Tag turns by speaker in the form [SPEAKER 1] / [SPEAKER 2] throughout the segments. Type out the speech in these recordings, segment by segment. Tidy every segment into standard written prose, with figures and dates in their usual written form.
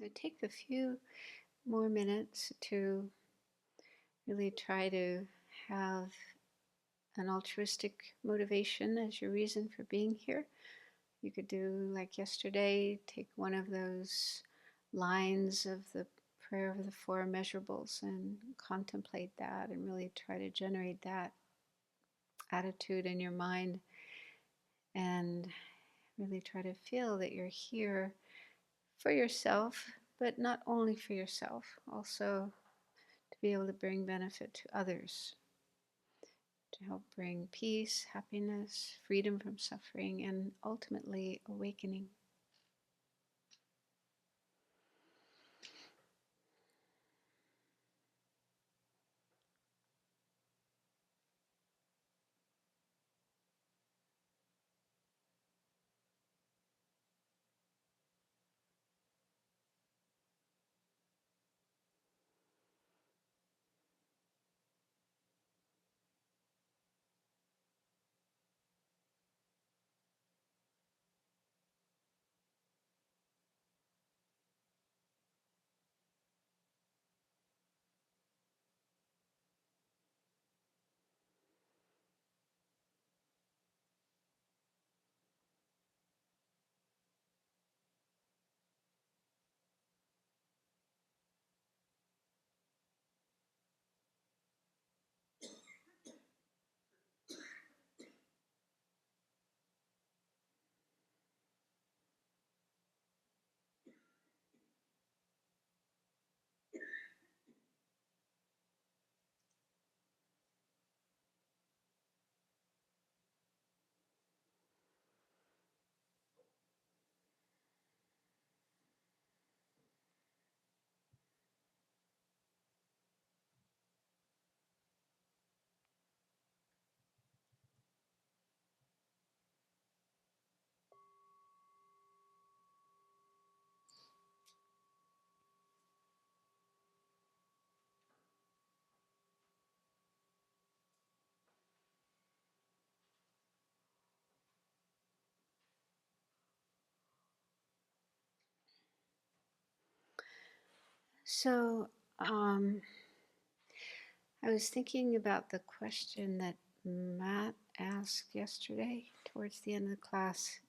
[SPEAKER 1] So take a few more minutes to really try to have an altruistic motivation as your reason for being here. You could do like yesterday, take one of those lines of the prayer of the four immeasurables and contemplate that and really try to generate that attitude in your mind and really try to feel that you're here for yourself, but not only for yourself, also to be able to bring benefit to others, to help bring peace, happiness, freedom from suffering, and ultimately awakening. So, I was thinking about the question that Matt asked yesterday towards the end of the class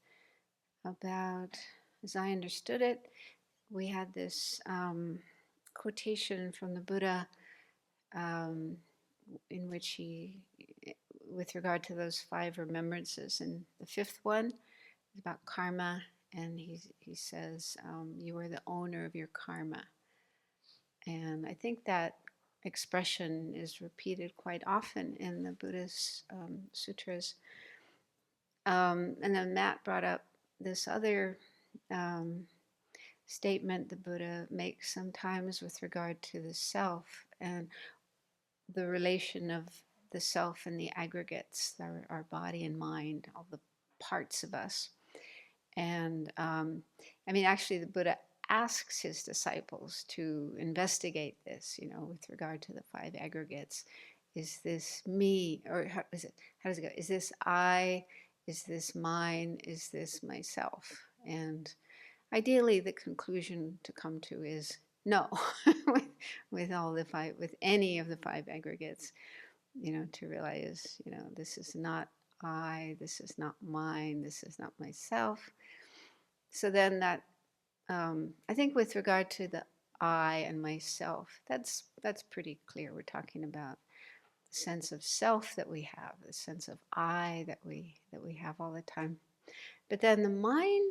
[SPEAKER 1] about, as I understood it, we had this quotation from the Buddha um, in which he, with regard to those five remembrances, and the fifth one is about karma, and he says, you are the owner of your karma. And I think that expression is repeated quite often in the Buddhist sutras. And then Matt brought up this other um, statement the Buddha makes sometimes with regard to the self and the relation of the self and the aggregates, our body and mind, all the parts of us. And I mean, actually, the Buddha asks his disciples to investigate this, with regard to the five aggregates. Is this me? Or how does it go? Is this I? Is this mine? Is this myself? And ideally, the conclusion to come to is no, with all the five, with any of the five aggregates, to realize, this is not I, this is not mine, this is not myself. So then that, I think with regard to the I and myself, that's pretty clear. We're talking about the sense of self that we have, the sense of I that we have all the time. But then the mine,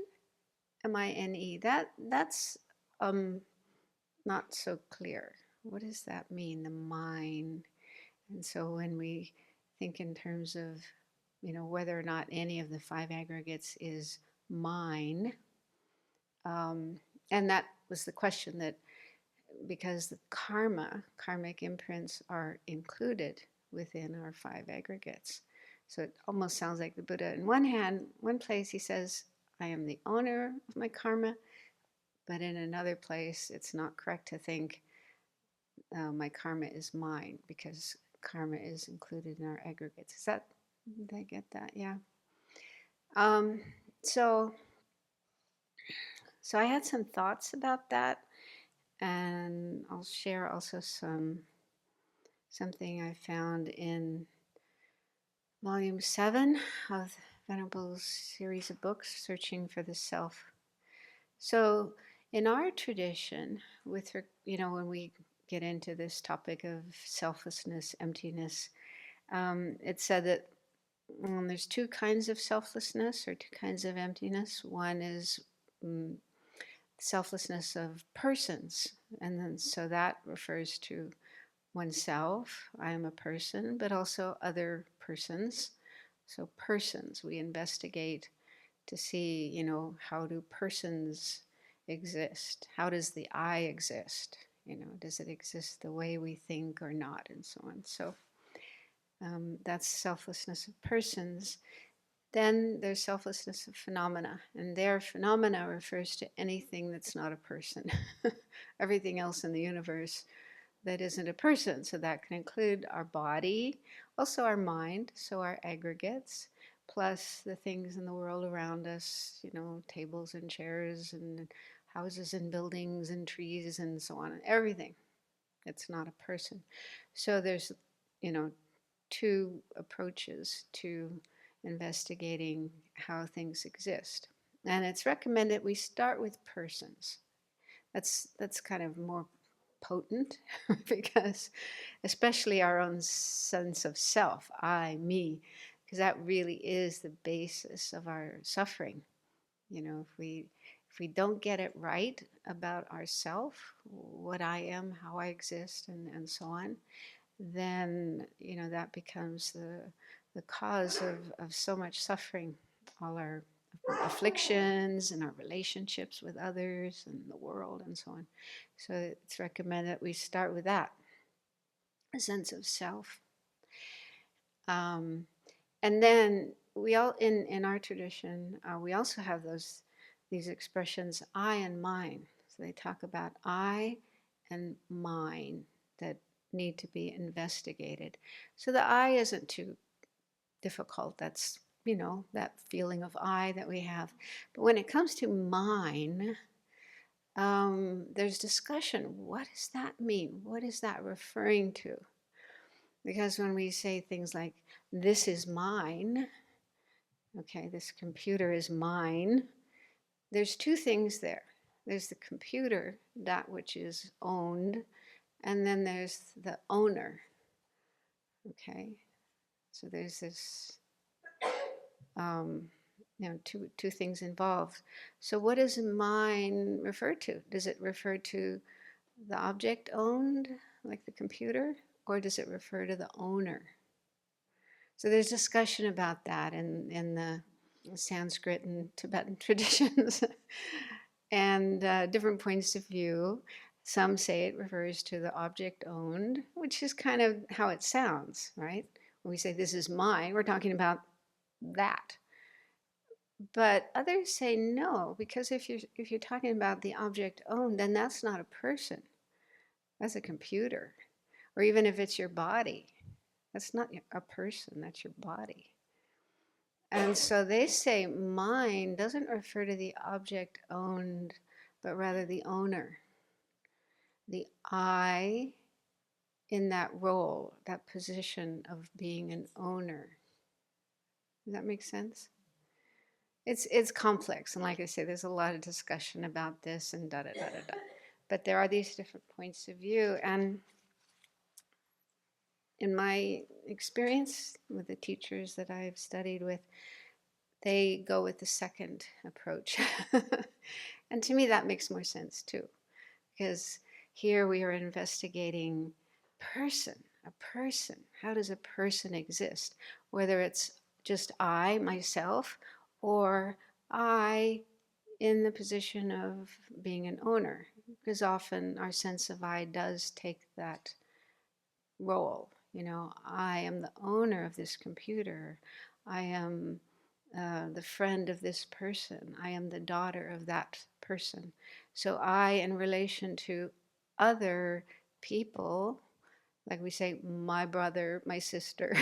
[SPEAKER 1] M-I-N-E, that's not so clear. What does that mean, the mine? And so when we think in terms of, whether or not any of the five aggregates is mine, and that was the question, that because the karmic imprints are included within our five aggregates. So it almost sounds like the Buddha, in one place he says, I am the owner of my karma, but in another place it's not correct to think my karma is mine, because karma is included in our aggregates. Did I get that? Yeah. Um, so I had some thoughts about that. And I'll share also something I found in volume 7 of Venerable's series of books, Searching for the Self. So in our tradition, when we get into this topic of selflessness, emptiness, it's said that there's two kinds of selflessness or two kinds of emptiness. One is selflessness of persons, and then so that refers to oneself. I am a person, but also other persons. So persons, we investigate to see, how do persons exist? How does the I exist? Does it exist the way we think or not, and so on. So that's selflessness of persons. Then there's selflessness of phenomena, and there phenomena refers to anything that's not a person, everything else in the universe that isn't a person. So that can include our body, also our mind, so our aggregates, plus the things in the world around us, tables and chairs and houses and buildings and trees and so on, everything that's not a person. So there's, two approaches to investigating how things exist. And it's recommended we start with persons. That's kind of more potent because especially our own sense of self, I, me, because that really is the basis of our suffering. If we don't get it right about ourself, what I am, how I exist, and so on, then that becomes the cause of so much suffering, all our afflictions and our relationships with others and the world and so on. So it's recommended that we start with that, a sense of self. And then we all in our tradition we also have these expressions I and mine. So they talk about I and mine that need to be investigated. So the I isn't too difficult. That's that feeling of I that we have. But when it comes to mine, there's discussion. What does that mean? What is that referring to? Because when we say things like, this is mine, okay, this computer is mine, there's two things there. There's the computer, that which is owned, and then there's the owner, okay? So there's this, two things involved. So what does mine refer to? Does it refer to the object owned, like the computer, or does it refer to the owner? So there's discussion about that in the Sanskrit and Tibetan traditions, and different points of view. Some say it refers to the object owned, which is kind of how it sounds, right? When we say this is mine, we're talking about that. But others say no, because if you're talking about the object owned, then that's not a person. That's a computer. Or even if it's your body, that's not a person, that's your body. And so they say mind doesn't refer to the object owned, but rather the owner. The I in that role, that position of being an owner. Does that make sense? It's complex, and like I say, there's a lot of discussion about this and da da da da da. But there are these different points of view, and in my experience with the teachers that I've studied with, they go with the second approach. And to me, that makes more sense too, because here we are investigating person, a person. How does a person exist? Whether it's just I, myself, or I in the position of being an owner, because often our sense of I does take that role. I am the owner of this computer. I am the friend of this person. I am the daughter of that person. So I, in relation to other people, like we say, my brother, my sister,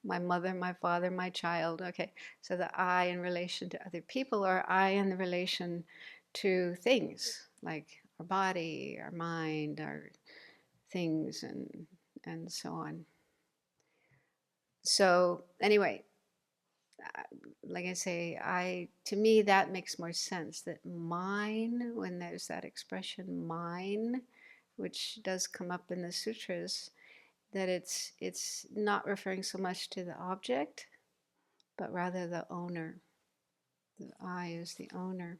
[SPEAKER 1] my mother, my father, my child. Okay, so the I in relation to other people, or I in the relation to things like our body, our mind, our things, and so on. So anyway, like I say, to me that makes more sense. That mine, when there's that expression mine, which does come up in the sutras, that it's not referring so much to the object, but rather the owner. The I is the owner.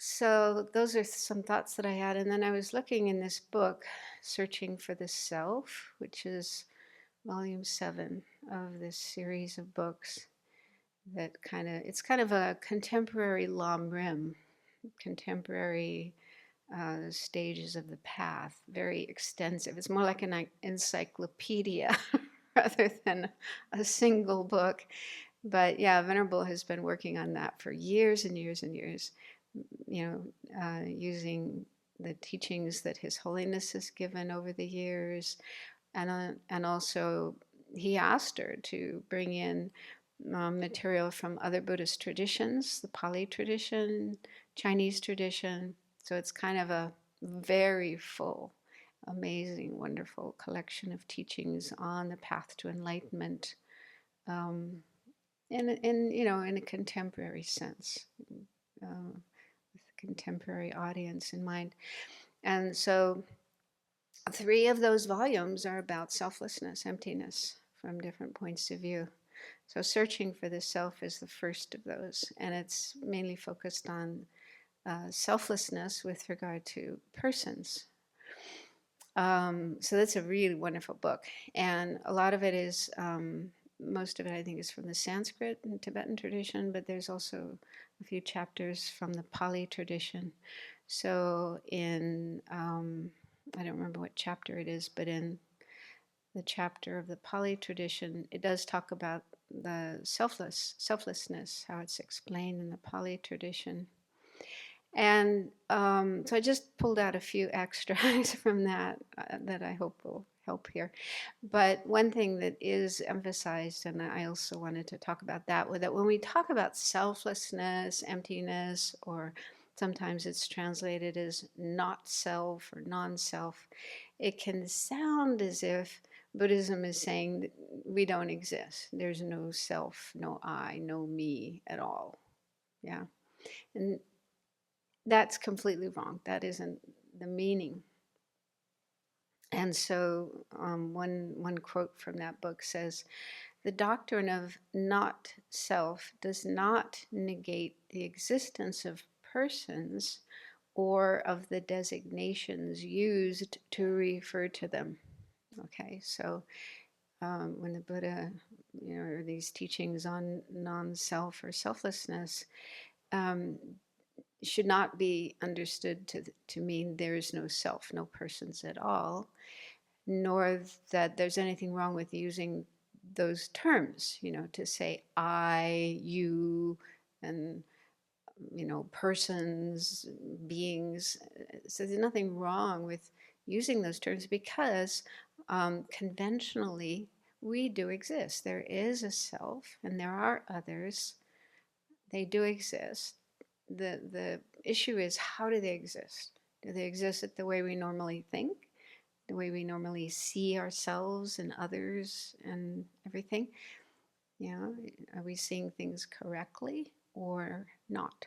[SPEAKER 1] So those are some thoughts that I had, and then I was looking in this book, Searching for the Self, which is volume 7 of this series of books. That it's kind of a contemporary Lam Rim, contemporary stages of the path, very extensive. It's more like an encyclopedia rather than a single book. But yeah, Venerable has been working on that for years and years and years, using the teachings that His Holiness has given over the years. And also he asked her to bring in material from other Buddhist traditions, the Pali tradition, Chinese tradition. So it's kind of a very full, amazing, wonderful collection of teachings on the path to enlightenment, in a contemporary sense, with a contemporary audience in mind. And so 3 of those volumes are about selflessness, emptiness, from different points of view. So Searching for the Self is the first of those, and it's mainly focused on selflessness with regard to persons. So that's a really wonderful book, and a lot of it is, most of it I think is from the Sanskrit and Tibetan tradition, but there's also a few chapters from the Pali tradition. So in, I don't remember what chapter it is, but in the chapter of the Pali tradition, it does talk about the selflessness, how it's explained in the Pali tradition. And so I just pulled out a few extracts from that that I hope will help here. But one thing that is emphasized, and I also wanted to talk about that, was that when we talk about selflessness, emptiness, or sometimes it's translated as not self or non-self, it can sound as if Buddhism is saying that we don't exist. There's no self, no I, no me at all. Yeah. And that's completely wrong. That isn't the meaning. And so one quote from that book says, "The doctrine of not self does not negate the existence of persons or of the designations used to refer to them." Okay, so when the Buddha, or these teachings on non-self or selflessness, should not be understood to mean there is no self, no persons at all, nor that there's anything wrong with using those terms, to say I, you, and, persons, beings. So there's nothing wrong with using those terms because conventionally we do exist. There is a self and there are others. They do exist. The issue is, how do they exist? Do they exist the way we normally think? The way we normally see ourselves and others and everything? Are we seeing things correctly or not?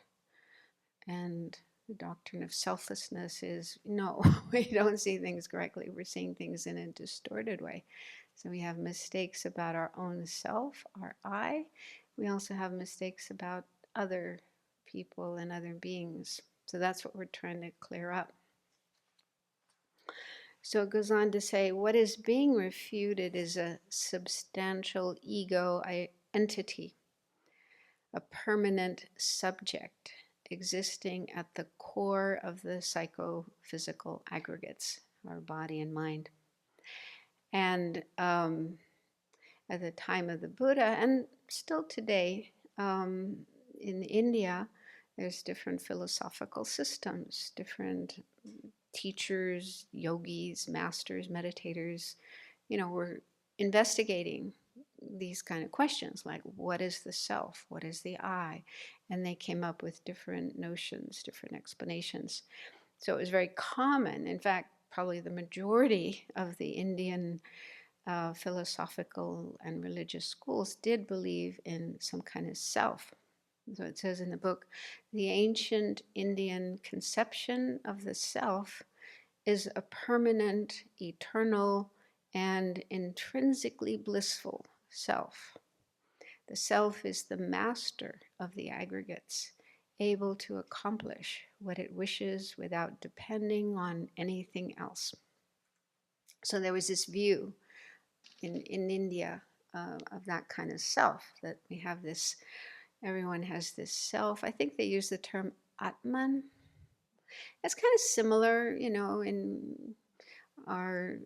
[SPEAKER 1] And the doctrine of selflessness is, no, we don't see things correctly. We're seeing things in a distorted way. So we have mistakes about our own self, our I. We also have mistakes about other people and other beings. So that's what we're trying to clear up. So it goes on to say, what is being refuted is a substantial ego entity, a permanent subject existing at the core of the psychophysical aggregates, our body and mind. And at the time of the Buddha, and still today, in India, there's different philosophical systems, different teachers, yogis, masters, meditators, were investigating, these kind of questions like, what is the self? What is the I? And they came up with different notions, different explanations. So it was very common. In fact, probably the majority of the Indian philosophical and religious schools did believe in some kind of self. So it says in the book, the ancient Indian conception of the self is a permanent, eternal, and intrinsically blissful self. The self is the master of the aggregates, able to accomplish what it wishes without depending on anything else. So there was this view in India of that kind of self, that we have this, everyone has this self. I think they use the term Atman. It's kind of similar, you know, in our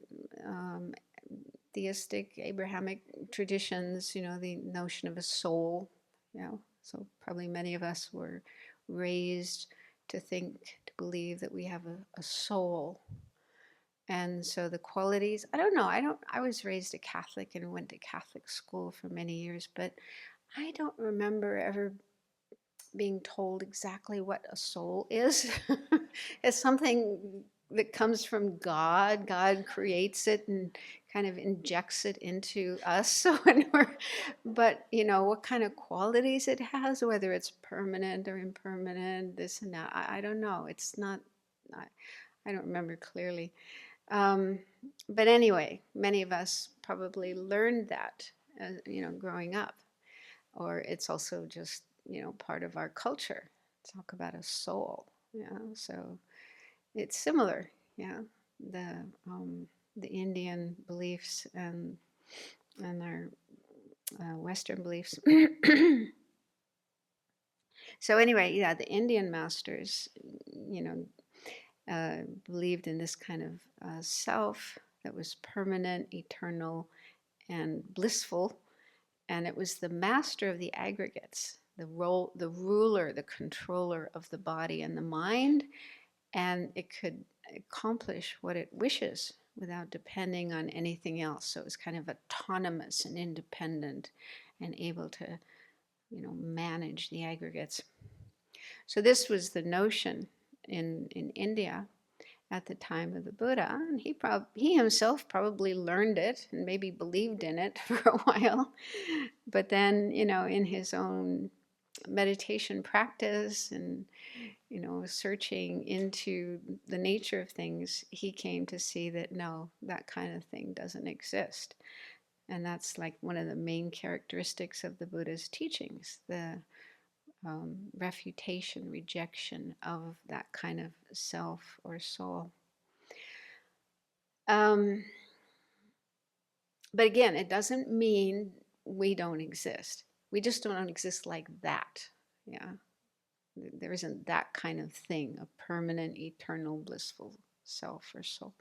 [SPEAKER 1] theistic Abrahamic traditions, you know, the notion of a soul, you know. So probably many of us were raised to think, to believe that we have a soul. And so the qualities, I don't know, I was raised a Catholic and went to Catholic school for many years, but I don't remember ever being told exactly what a soul is. It's something that comes from God. God creates it and kind of injects it into us. So when but you know, what kind of qualities it has, whether it's permanent or impermanent, this and that, I don't know. It's not, I don't remember clearly. But anyway, many of us probably learned that, you know, growing up. Or it's also just, you know, part of our culture. Talk about a soul, yeah. So it's similar, yeah. The Indian beliefs and our Western beliefs. So anyway, yeah, the Indian masters, you know, believed in this kind of self that was permanent, eternal, and blissful. And it was the master of the aggregates, the ruler, the controller of the body and the mind, and it could accomplish what it wishes without depending on anything else. So it was kind of autonomous and independent and able to, you know, manage the aggregates. So this was the notion in India at the time of the Buddha, and he himself probably learned it and maybe believed in it for a while, but then, you know, in his own meditation practice and, you know, searching into the nature of things, he came to see that no, that kind of thing doesn't exist. And that's like one of the main characteristics of the Buddha's teachings, the refutation, rejection of that kind of self or soul. But again, it doesn't mean we don't exist. We just don't exist like that. Yeah. There isn't that kind of thing, a permanent, eternal, blissful self or soul.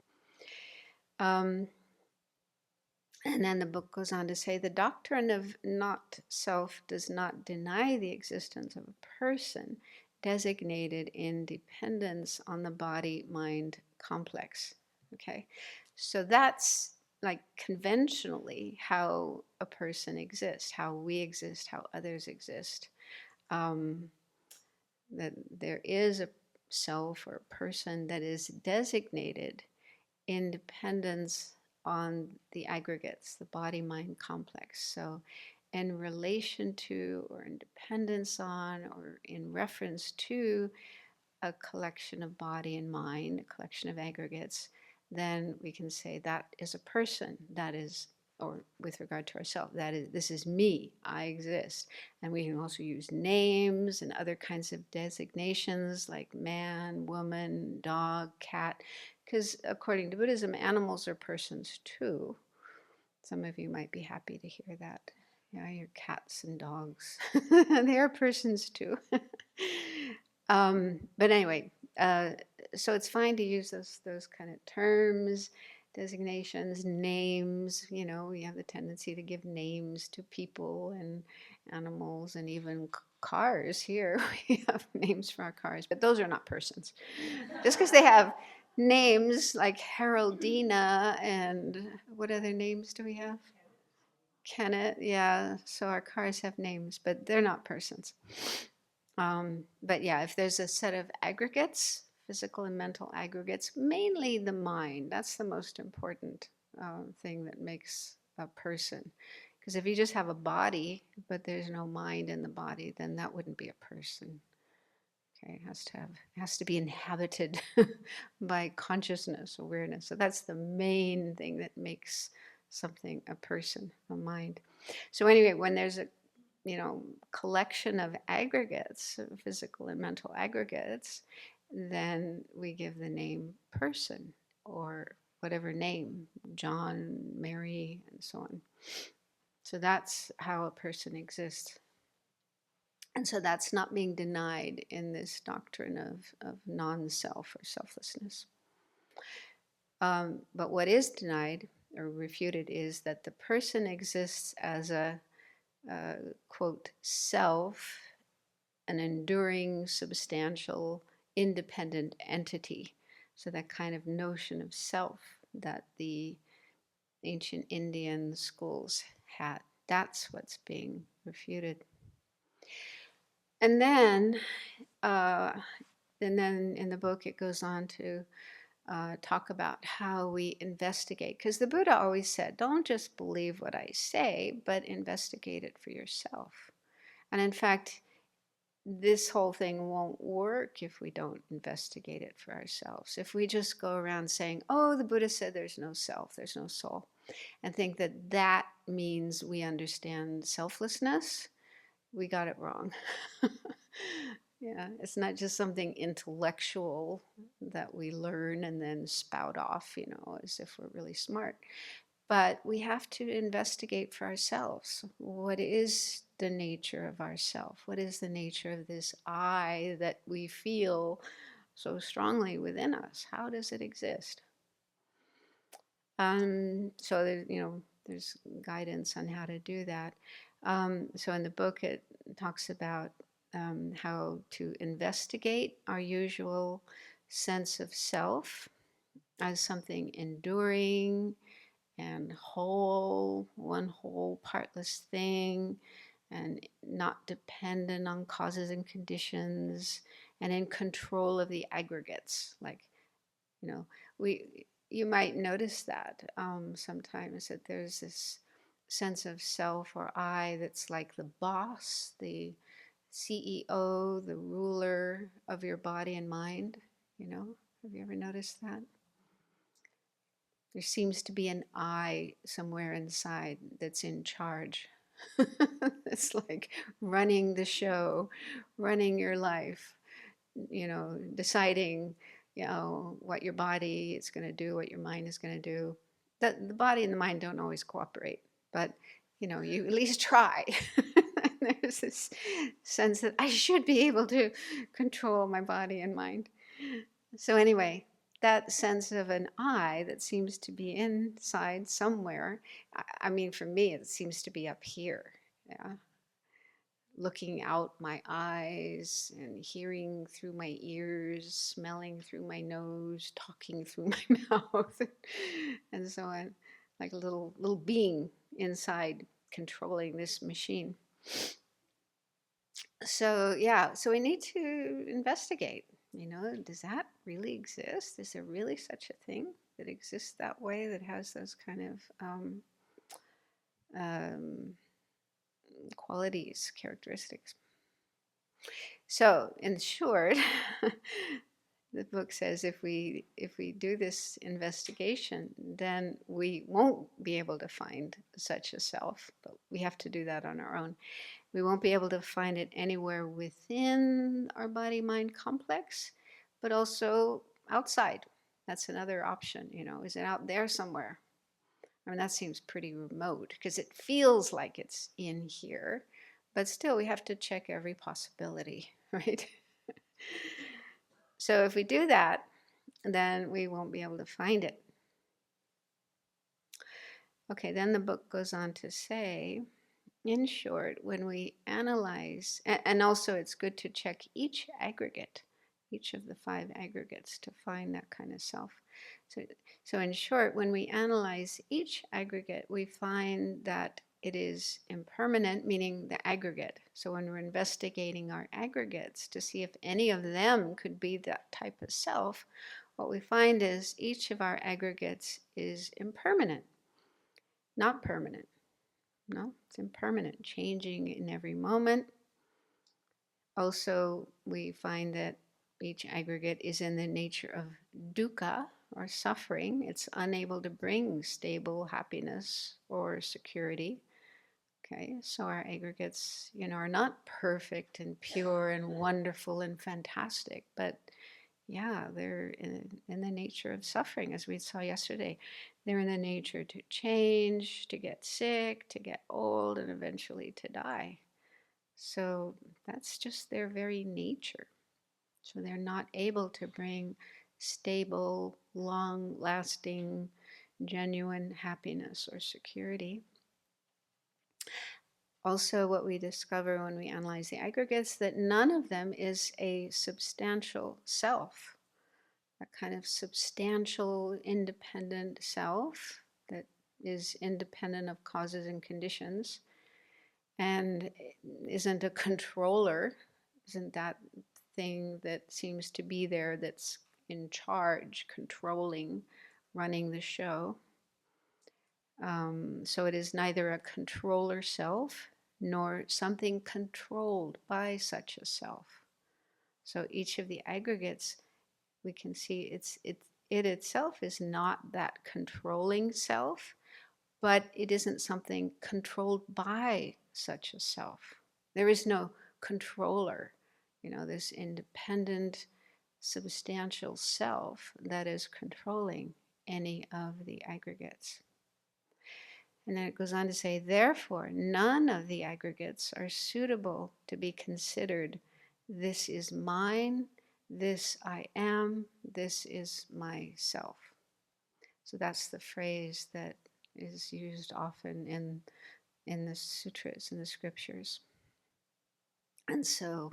[SPEAKER 1] And then the book goes on to say the doctrine of not self does not deny the existence of a person designated in dependence on the body-mind complex. Okay, so that's like conventionally how a person exists, how we exist, how others exist. That there is a self or a person that is designated in dependence on the aggregates, the body-mind complex. So in relation to or in dependence on or in reference to a collection of body and mind, a collection of aggregates, then we can say that is a person, that is, or with regard to ourselves, that is, this is me, I exist. And we can also use names and other kinds of designations like man, woman, dog, cat, because according to Buddhism, animals are persons too. Some of you might be happy to hear that. Yeah, your cats and dogs, they are persons too. But anyway, so it's fine to use those kind of terms, designations, names. You know, we have the tendency to give names to people and animals and even cars. Here we have names for our cars, but those are not persons. Just because they have names like Haroldina and what other names do we have? Can it? Yeah. So our cars have names, but they're not persons. But yeah, if there's a set of aggregates, physical and mental aggregates, mainly the mind, that's the most important thing that makes a person. Because if you just have a body, but there's no mind in the body, then that wouldn't be a person. Okay, it has to be inhabited by consciousness, awareness. So that's the main thing that makes something a person, a mind. So anyway, when there's a collection of aggregates, physical and mental aggregates, then we give the name person or whatever name, John, Mary, and so on. So that's how a person exists. And so that's not being denied in this doctrine of non-self or selflessness. But what is denied or refuted is that the person exists as a quote, self, an enduring, substantial, independent entity. So that kind of notion of self that the ancient Indian schools had, that's what's being refuted. And then, uh, in the book, it goes on to talk about how we investigate. Because the Buddha always said, don't just believe what I say, but investigate it for yourself. And in fact, this whole thing won't work if we don't investigate it for ourselves. If we just go around saying, oh, the Buddha said there's no self, there's no soul, and think that that means we understand selflessness, we got it wrong. Yeah, it's not just something intellectual that we learn and then spout off, as if we're really smart. But we have to investigate for ourselves. What is the nature of ourself? What is the nature of this I that we feel so strongly within us? How does it exist? So there's guidance on how to do that. So in the book, it talks about how to investigate our usual sense of self as something enduring and whole, one whole partless thing, and not dependent on causes and conditions, and in control of the aggregates. Like, you might notice that sometimes, that there's this sense of self or I that's like the boss, the CEO, the ruler of your body and mind. Have you ever noticed that? There seems to be an I somewhere inside that's in charge. It's like running the show, running your life, deciding, what your body is going to do, what your mind is going to do. The body and the mind don't always cooperate, but, you at least try. There's this sense that I should be able to control my body and mind. So anyway, that sense of an I that seems to be inside somewhere. I mean, for me, it seems to be up here. Yeah. Looking out my eyes and hearing through my ears, smelling through my nose, talking through my mouth, and so on, like a little being inside controlling this machine. So yeah, so we need to investigate. Does that really exist? Is there really such a thing that exists that way, that has those kind of qualities, characteristics? So, in short, the book says if we do this investigation, then we won't be able to find such a self, but we have to do that on our own. We won't be able to find it anywhere within our body-mind complex, but also outside. That's another option, is it out there somewhere? I mean, that seems pretty remote because it feels like it's in here, but still we have to check every possibility, right? So if we do that, then we won't be able to find it. Okay, then the book goes on to say, in short, when we analyze, and also it's good to check each aggregate, each of the 5 aggregates, to find that kind of self. So in short, when we analyze each aggregate, we find that it is impermanent, meaning the aggregate. So when we're investigating our aggregates to see if any of them could be that type of self, what we find is each of our aggregates is impermanent, not permanent. No, it's impermanent, changing in every moment. Also, we find that each aggregate is in the nature of dukkha, or suffering. It's unable to bring stable happiness or security. Okay, so our aggregates, are not perfect and pure and wonderful and fantastic, but yeah, they're in the nature of suffering, as we saw yesterday. They're in the nature to change, to get sick, to get old, and eventually to die. So that's just their very nature. So they're not able to bring stable, long-lasting, genuine happiness or security. Also, what we discover when we analyze the aggregates, that none of them is a substantial self, a kind of substantial, independent self that is independent of causes and conditions and isn't a controller, isn't that thing that seems to be there that's in charge, controlling, running the show. So it is neither a controller self nor something controlled by such a self. So each of the aggregates, we can see it itself is not that controlling self, but it isn't something controlled by such a self. There is no controller, this independent, substantial self that is controlling any of the aggregates. And then it goes on to say, therefore, none of the aggregates are suitable to be considered, this is mine, this I am, this is myself. So that's the phrase that is used often in the sutras, in the scriptures. And so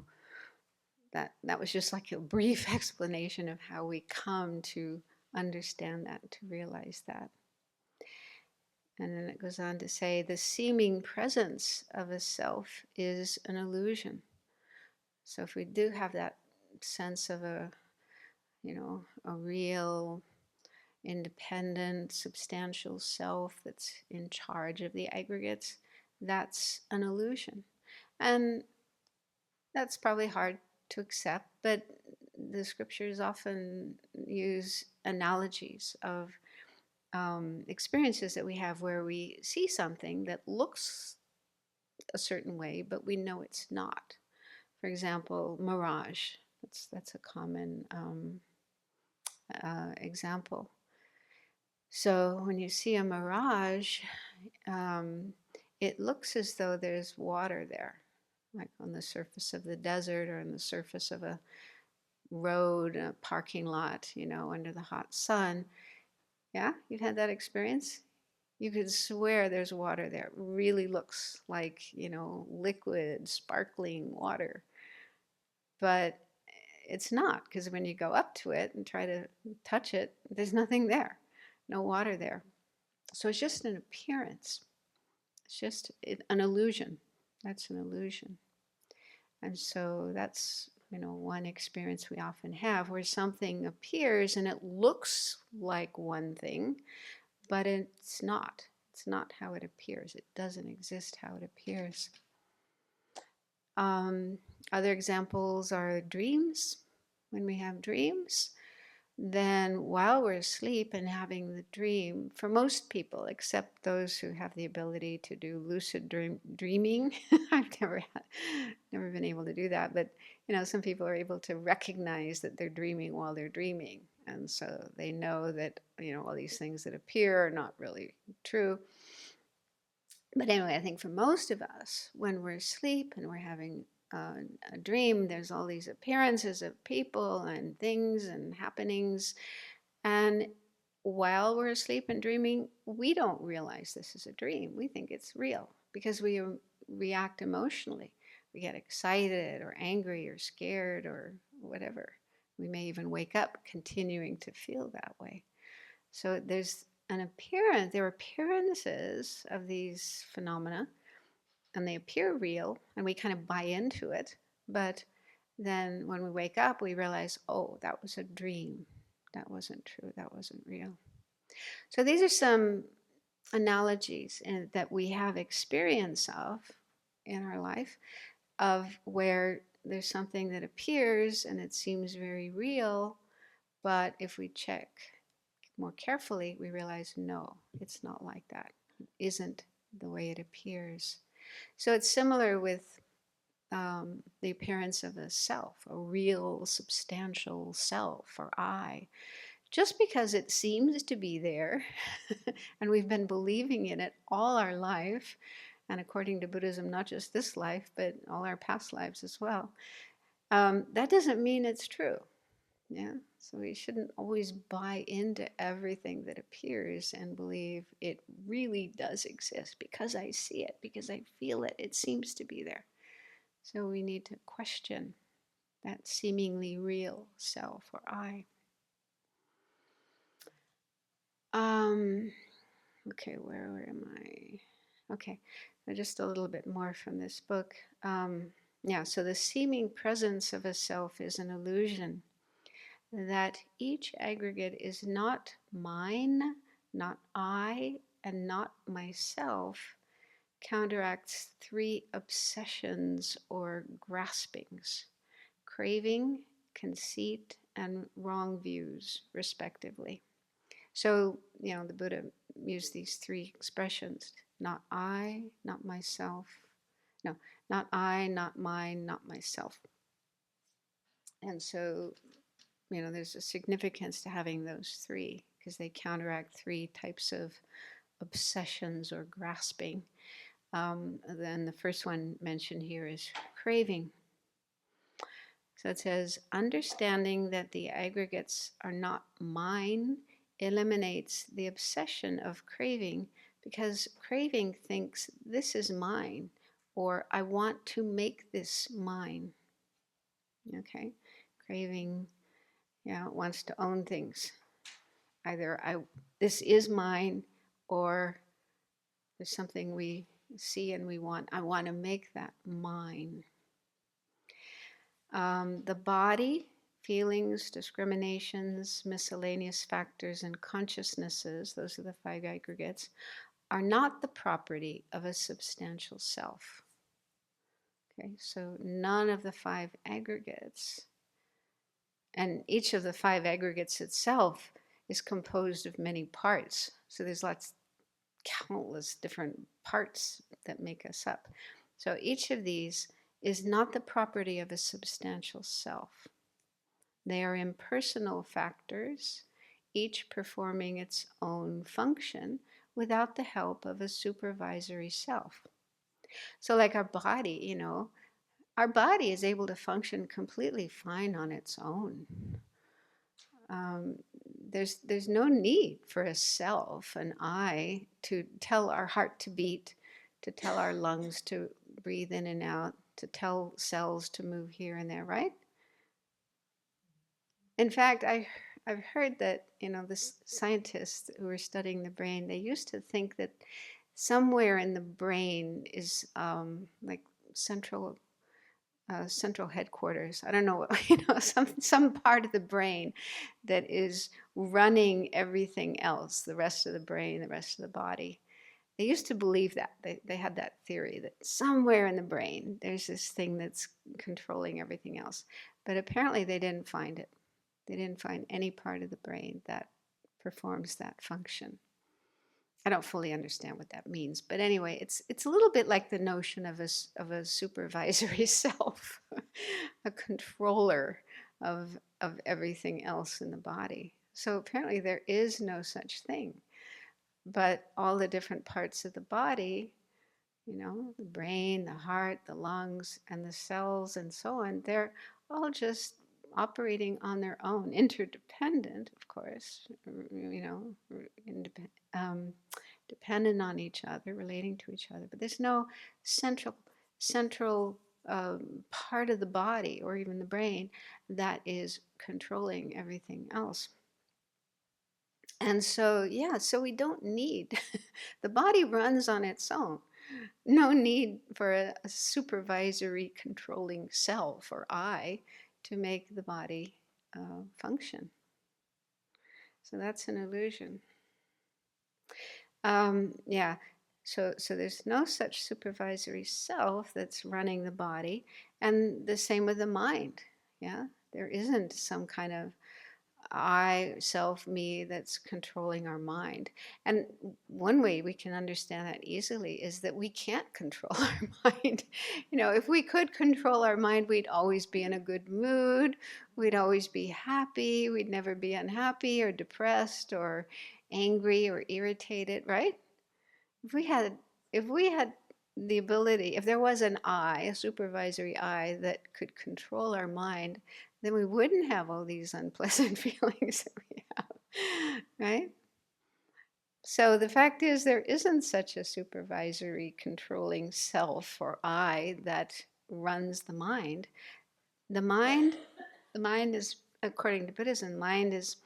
[SPEAKER 1] that was just like a brief explanation of how we come to understand that, to realize that. And then it goes on to say, the seeming presence of a self is an illusion. So if we do have that sense of a real, independent, substantial self that's in charge of the aggregates, that's an illusion. And that's probably hard to accept, but the scriptures often use analogies of experiences that we have where we see something that looks a certain way, but we know it's not. For example, mirage. That's a common example. So when you see a mirage, it looks as though there's water there, like on the surface of the desert or on the surface of a road, a parking lot, under the hot sun. Yeah, you've had that experience? You could swear there's water there. It really looks like, liquid, sparkling water. But it's not, because when you go up to it and try to touch it, there's nothing there, no water there. So it's just an appearance. It's just an illusion. That's an illusion. And so that's, one experience we often have where something appears and it looks like one thing, but it's not. It's not how it appears. It doesn't exist how it appears. Other examples are dreams. When we have dreams, then while we're asleep and having the dream, for most people, except those who have the ability to do lucid dreaming, I've never been able to do that, but some people are able to recognize that they're dreaming while they're dreaming, and so they know that all these things that appear are not really true. But anyway, I think for most of us, when we're asleep and we're having a dream, there's all these appearances of people and things and happenings. And while we're asleep and dreaming, we don't realize this is a dream. We think it's real because we react emotionally. We get excited or angry or scared or whatever. We may even wake up continuing to feel that way. So there's an appearance, there are appearances of these phenomena, and they appear real, and we kind of buy into it. But then when we wake up, we realize, oh, that was a dream. That wasn't true. That wasn't real. So these are some analogies that we have experience of in our life, of where there's something that appears and it seems very real, but if we check more carefully, we realize, no, it's not like that. It isn't the way it appears. So it's similar with the appearance of a self, a real substantial self or I. Just because it seems to be there and we've been believing in it all our life, and according to Buddhism, not just this life, but all our past lives as well, that doesn't mean it's true. Yeah, so we shouldn't always buy into everything that appears and believe it really does exist because I see it, because I feel it, it seems to be there. So we need to question that seemingly real self or I. Okay, where am I? Okay, so just a little bit more from this book. Yeah, so the seeming presence of a self is an illusion. That each aggregate is not mine, not I, and not myself counteracts three obsessions or graspings: craving, conceit, and wrong views, respectively. So, the Buddha used these three expressions: not I, not myself. No, not I, not mine, not myself. And so, there's a significance to having those three because they counteract three types of obsessions or grasping. Then the first one mentioned here is craving. So it says, understanding that the aggregates are not mine eliminates the obsession of craving, because craving thinks this is mine, or I want to make this mine. Okay? Craving, wants to own things. Either this is mine, or there's something we see and I want to make that mine. The body, feelings, discriminations, miscellaneous factors, and consciousnesses, those are the five aggregates, are not the property of a substantial self. Okay, so none of the five aggregates, and each of the five aggregates itself is composed of many parts. So there's countless different parts that make us up. So each of these is not the property of a substantial self. They are impersonal factors, each performing its own function without the help of a supervisory self. So like our body, our body is able to function completely fine on its own. Um, there's no need for a self, an I, to tell our heart to beat, to tell our lungs to breathe in and out, to tell cells to move here and there, right? In fact, I've heard that, the scientists who are studying the brain, they used to think that somewhere in the brain is like central headquarters. I don't know, some part of the brain that is running everything else, the rest of the brain, the rest of the body. They used to believe that. They had that theory that somewhere in the brain there's this thing that's controlling everything else. But apparently they didn't find it. They didn't find any part of the brain that performs that function. I don't fully understand what that means, but anyway, it's a little bit like the notion of a supervisory self, a controller of everything else in the body. So apparently there is no such thing, but all the different parts of the body, the brain, the heart, the lungs, and the cells, and so on, they're all just operating on their own, interdependent, of course, dependent on each other, relating to each other. But there's no central part of the body or even the brain that is controlling everything else. And so, yeah, so we don't need, the body runs on its own. No need for a supervisory controlling self or I to make the body function. So that's an illusion. Yeah. So there's no such supervisory self that's running the body, and the same with the mind. Yeah, there isn't some kind of I, self, me that's controlling our mind. And one way we can understand that easily is that we can't control our mind. You know, if we could control our mind, we'd always be in a good mood, we'd always be happy, we'd never be unhappy or depressed or angry or irritated, right? If we had if we had the ability, if there was an I, a supervisory I that could control our mind, then we wouldn't have all these unpleasant feelings that we have, right? So the fact is there isn't such a supervisory controlling self or I that runs the mind. The mind, the mind is, according to Buddhism, mind is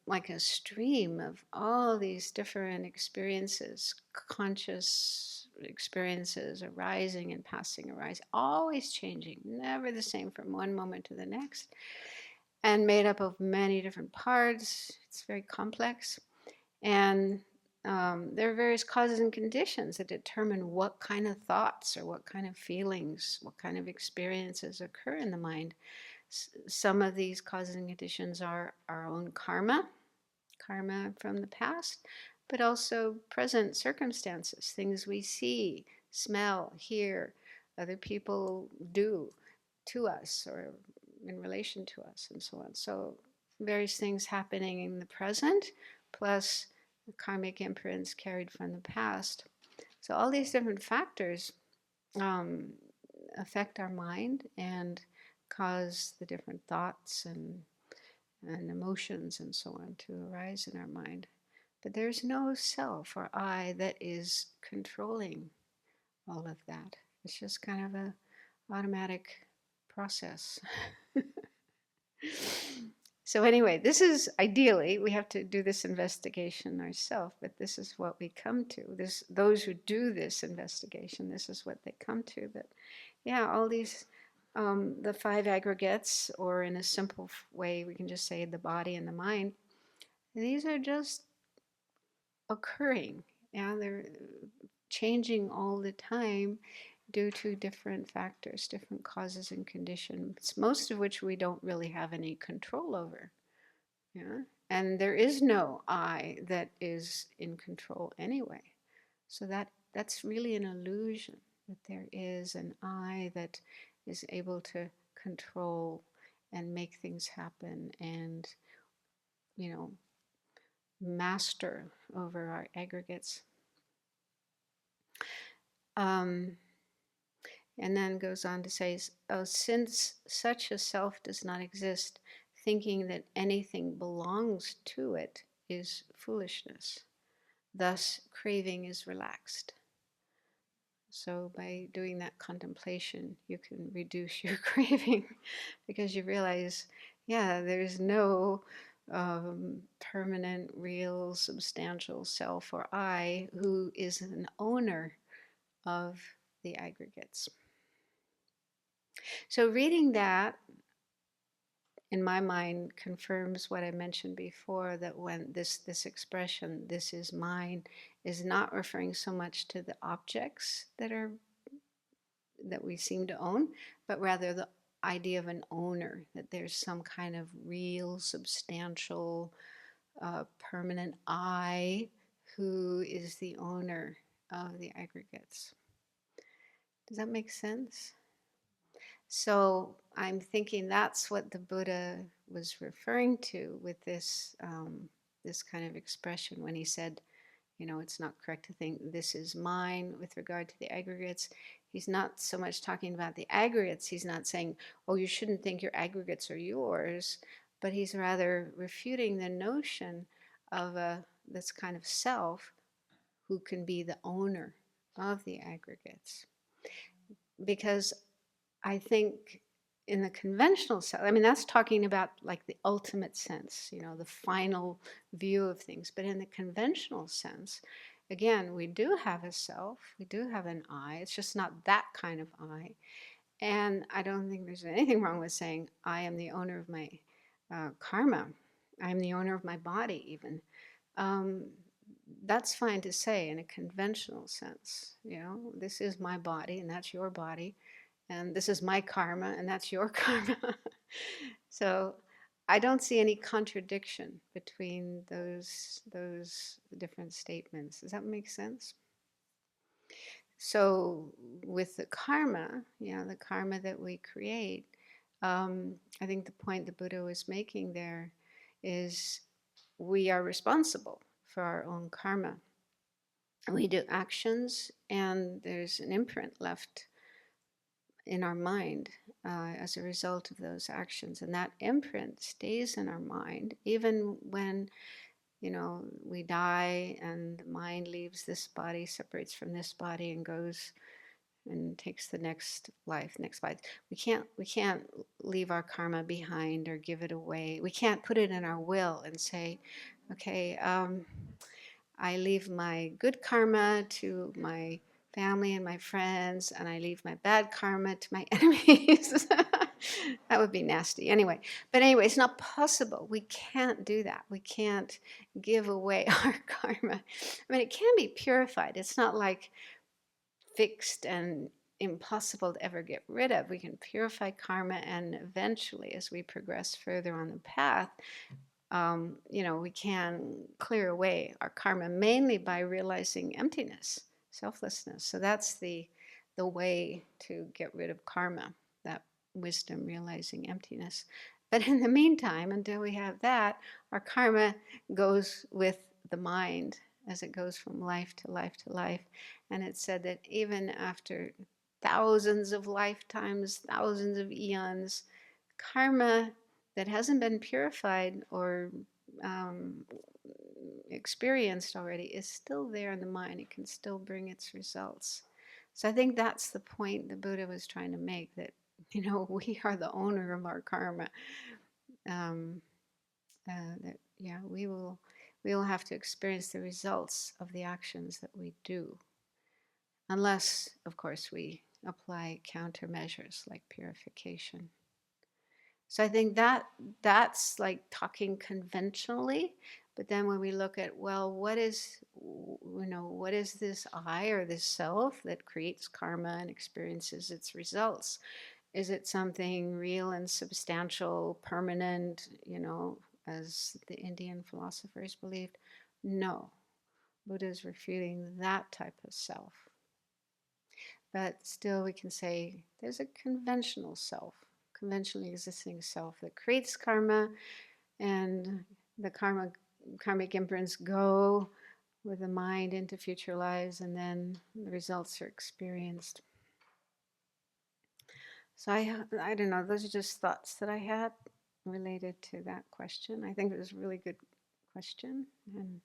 [SPEAKER 1] like a stream of all these different experiences, conscious experiences arising and passing, arising, always changing, never the same from one moment to the next, and made up of many different parts. It's very complex. And there are various causes and conditions that determine what kind of thoughts or what kind of feelings, what kind of experiences occur in the mind. Some of these causes and conditions are our own karma, karma from the past, but also present circumstances, things we see, smell, hear, other people do to us or in relation to us, and so on. So, various things happening in the present, plus the karmic imprints carried from the past. So, all these different factors um, affect our mind and cause the different thoughts and emotions and so on to arise in our mind. But there's no self or I that is controlling all of that. It's just kind of a automatic process. So anyway, this is ideally we have to do this investigation ourselves, but this is what we come to. This those who do this investigation, this is what they come to. That yeah, all these the five aggregates, or in a simple way, we can just say the body and the mind. These are just occurring. Yeah, they're changing all the time due to different factors, different causes and conditions, most of which we don't really have any control over. Yeah, and there is no I that is in control anyway. So that's really an illusion that there is an I that is able to control and make things happen and you know master over our aggregates. Um, and then goes on to say, oh, since such a self does not exist, thinking that anything belongs to it is foolishness. Thus, craving is relaxed. So, by doing that contemplation, you can reduce your craving because you realize, yeah, there's no permanent, real, substantial self or I who is an owner of the aggregates. So, reading that in my mind confirms what I mentioned before, that when this expression, this is mine, is not referring so much to the objects that we seem to own, but rather the idea of an owner, that there's some kind of real, substantial, permanent I who is the owner of the aggregates. Does that make sense? So I'm thinking that's what the Buddha was referring to with this kind of expression when he said, you know, it's not correct to think this is mine with regard to the aggregates. He's not so much talking about the aggregates. He's not saying, oh, you shouldn't think your aggregates are yours, but he's rather refuting the notion of this kind of self who can be the owner of the aggregates. Because I think in the conventional sense, I mean, that's talking about like the ultimate sense, the final view of things. But in the conventional sense, again, we do have a self, we do have an I. It's just not that kind of I. And I don't think there's anything wrong with saying, I am the owner of my karma. I'm the owner of my body, even. Um, that's fine to say in a conventional sense. This is my body and that's your body. And this is my karma and that's your karma. So I don't see any contradiction between those different statements. Does that make sense? So with the karma, the karma that we create, I think the point the Buddha was making there is we are responsible for our own karma. We do actions, and there's an imprint left in our mind as a result of those actions. And that imprint stays in our mind, even when, we die and the mind leaves this body, separates from this body and goes and takes the next life, next life. We can't leave our karma behind or give it away. We can't put it in our will and say, okay, I leave my good karma to my family and my friends, and I leave my bad karma to my enemies. That would be nasty. But anyway, it's not possible. We can't do that. We can't give away our karma. I mean, it can be purified. It's not like fixed and impossible to ever get rid of. We can purify karma, and eventually, as we progress further on the path, we can clear away our karma, mainly by realizing emptiness, selflessness. So that's the way to get rid of karma, that wisdom, realizing emptiness. But in the meantime, until we have that, our karma goes with the mind as it goes from life to life to life. And it's said that even after thousands of lifetimes, thousands of eons, karma that hasn't been purified or experienced already is still there in the mind. It can still bring its results. So I think that's the point the Buddha was trying to make, that we are the owner of our karma. We will have to experience the results of the actions that we do, unless, of course, we apply countermeasures like purification. So I think that's like talking conventionally. But then when we look at, well, what is this I or this self that creates karma and experiences its results? Is it something real and substantial, permanent, as the Indian philosophers believed? No. Buddha is refuting that type of self. But still we can say there's a conventional self, conventionally existing self that creates karma, and the karmic imprints go with the mind into future lives, and then the results are experienced. So I don't know, those are just thoughts that I had related to that question. I think it was a really good question, and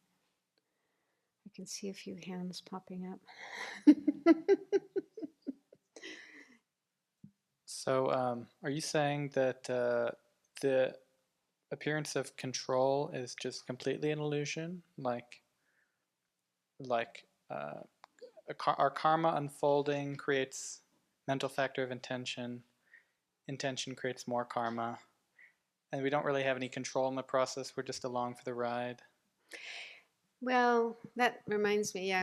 [SPEAKER 1] I can see a few hands popping up.
[SPEAKER 2] So, are you saying that the appearance of control is just completely an illusion? Like our karma unfolding creates mental factor of intention. Intention creates more karma, and we don't really have any control in the process. We're just along for the ride.
[SPEAKER 1] Well, that reminds me,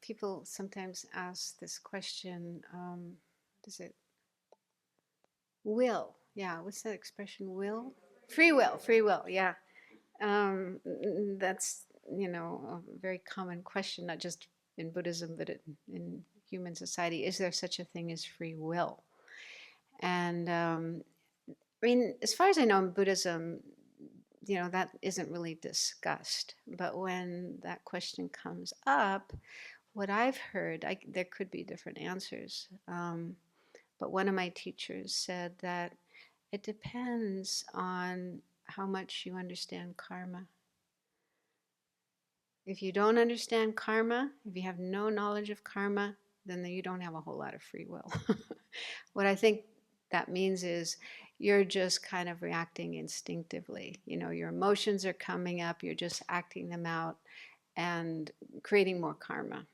[SPEAKER 1] people sometimes ask this question, does it, will, what's that expression, will? Free will, yeah. That's, a very common question, not just in Buddhism, but in human society. Is there such a thing as free will? And I mean, as far as I know in Buddhism, that isn't really discussed. But when that question comes up, what I've heard, there could be different answers. But one of my teachers said that it depends on how much you understand karma. If you don't understand karma, if you have no knowledge of karma, then you don't have a whole lot of free will. What I think that means is you're just kind of reacting instinctively. Your emotions are coming up, you're just acting them out and creating more karma.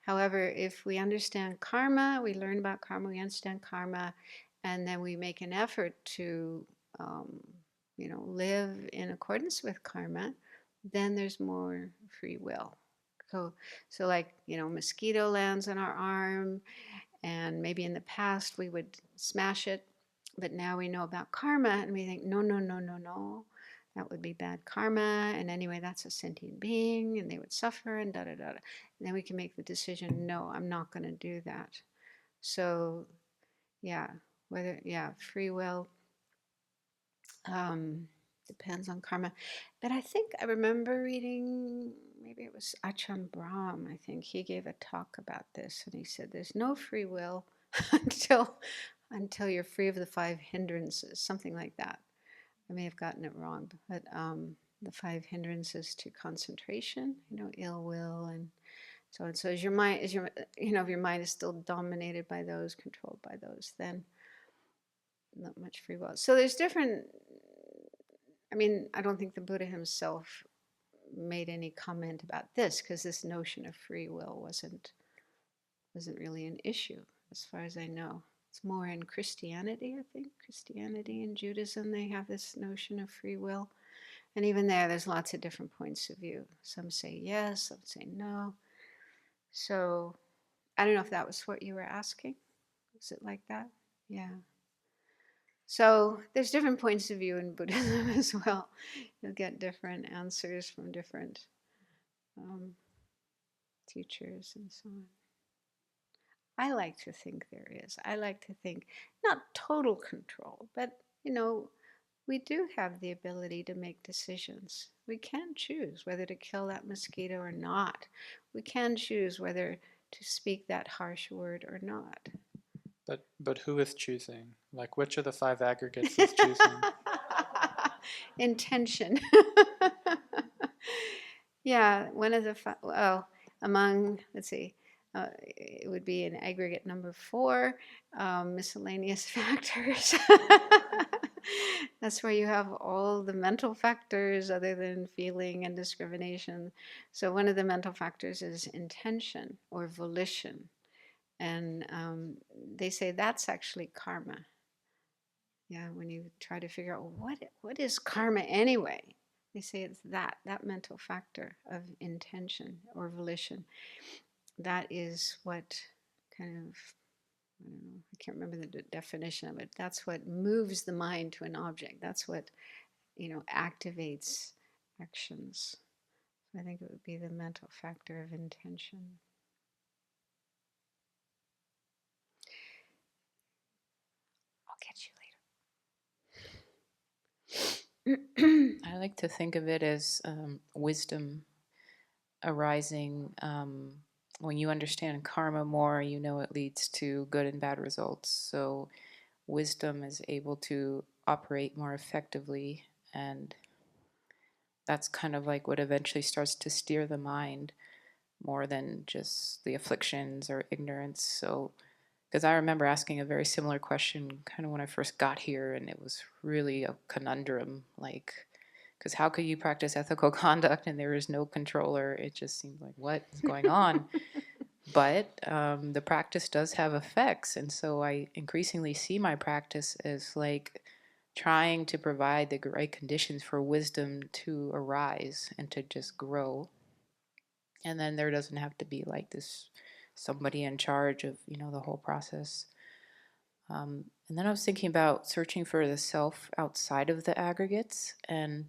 [SPEAKER 1] However, if we understand karma, we learn about karma, we understand karma, and then we make an effort to, um, live in accordance with karma, then there's more free will. So like, mosquito lands on our arm, and maybe in the past we would smash it, but now we know about karma and we think, no, no, no, no, no. That would be bad karma. And anyway, that's a sentient being and they would suffer and da da da. And then we can make the decision, no, I'm not going to do that. So, yeah, free will depends on karma. But I think I remember reading, maybe it was Ajahn Brahm, I think he gave a talk about this, and he said there's no free will until you're free of the 5 hindrances, something like that. I may have gotten it wrong, but the 5 hindrances to concentration, ill will and so on. So as your mind, if your mind is still dominated by those, controlled by those, then not much free will. So there's different. I mean, I don't think the Buddha himself made any comment about this because this notion of free will wasn't really an issue as far as I know. It's more in Christianity, I think. Christianity and Judaism, they have this notion of free will. And even there's lots of different points of view. Some say yes, some say no. So I don't know if that was what you were asking. Is it like that? Yeah. So there's different points of view in Buddhism as well. You'll get different answers from different teachers and so on. I like to think there is. I like to think not total control, but we do have the ability to make decisions. We can choose whether to kill that mosquito or not. We can choose whether to speak that harsh word or not.
[SPEAKER 2] But who is choosing? Like, which of the 5 aggregates is choosing?
[SPEAKER 1] Intention. Yeah, one of the among, let's see, it would be an aggregate number 4, miscellaneous factors. That's where you have all the mental factors other than feeling and discrimination. So one of the mental factors is intention or volition. And they say that's actually karma. Yeah, when you try to figure out what is karma anyway, they say it's that mental factor of intention or volition. That is what kind of, I don't know, I can't remember the definition of it. That's what moves the mind to an object. That's what, activates actions. I think it would be the mental factor of intention. I'll catch you later.
[SPEAKER 3] I like to think of it as wisdom arising. When you understand karma more, it leads to good and bad results. So wisdom is able to operate more effectively, and that's kind of like what eventually starts to steer the mind more than just the afflictions or ignorance. So, because I remember asking a very similar question kind of when I first got here, and it was really a conundrum, like, because how could you practice ethical conduct and there is no controller? It just seemed like, what is going on? But the practice does have effects, and so I increasingly see my practice as like trying to provide the right conditions for wisdom to arise and to just grow. And then there doesn't have to be like this somebody in charge of the whole process. And then I was thinking about searching for the self outside of the aggregates, and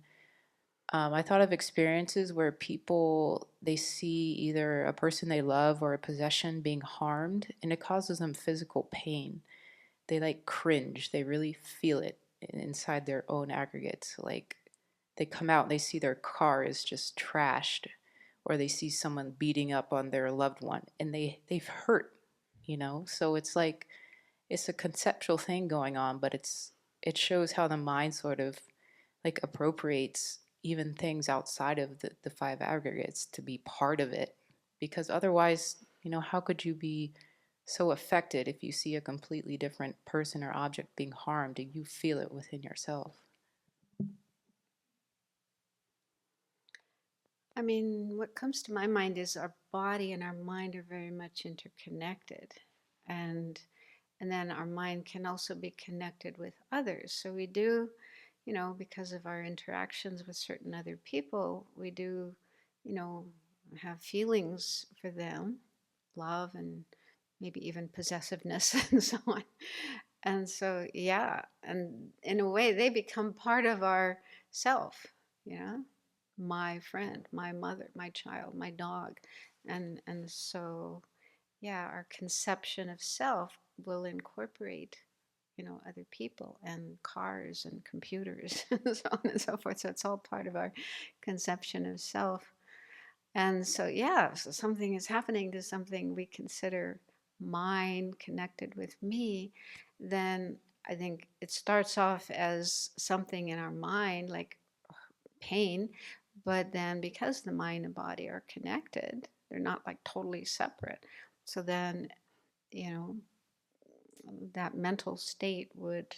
[SPEAKER 3] I thought of experiences where people, they see either a person they love or a possession being harmed, and it causes them physical pain. They like cringe. They really feel it inside their own aggregates. Like they come out and they see their car is just trashed, or they see someone beating up on their loved one, and they've hurt, So it's like it's a conceptual thing going on, but it shows how the mind sort of like appropriates even things outside of the 5 aggregates to be part of it, because otherwise, how could you be so affected if you see a completely different person or object being harmed, and you feel it within yourself?
[SPEAKER 1] I mean, what comes to my mind is our body and our mind are very much interconnected. And and then our mind can also be connected with others. So we do, because of our interactions with certain other people, we do, you know, have feelings for them, love and maybe even possessiveness and so on. And so, yeah, and in a way, they become part of our self, you know, my friend, my mother, my child, my dog. And so, yeah, our conception of self will incorporate, other people and cars and computers and so on and so forth. So it's all part of our conception of self. And so, yeah, so something is happening to something we consider mine connected with me, then I think it starts off as something in our mind, like pain, but then because the mind and body are connected, they're not like totally separate. So then, you know, that mental state would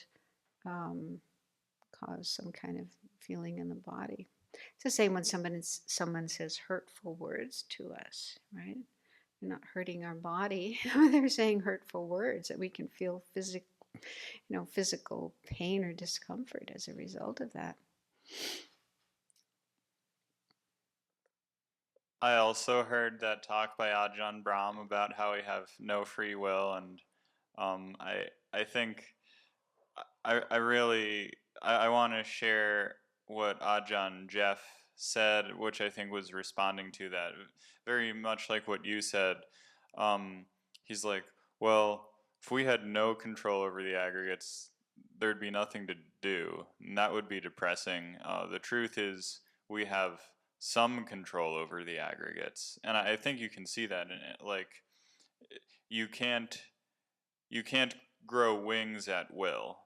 [SPEAKER 1] um, cause some kind of feeling in the body. It's the same when someone says hurtful words to us, right? They're not hurting our body. They're saying hurtful words that we can feel physical pain or discomfort as a result of that.
[SPEAKER 4] I also heard that talk by Ajahn Brahm about how we have no free will, and I think I want to share what Ajahn Jeff said, which I think was responding to that, very much like what you said. He's like, well, if we had no control over the aggregates, there'd be nothing to do, and that would be depressing. The truth is, we have some control over the aggregates, and I think you can see that in it. Like, you can't you can't grow wings at will,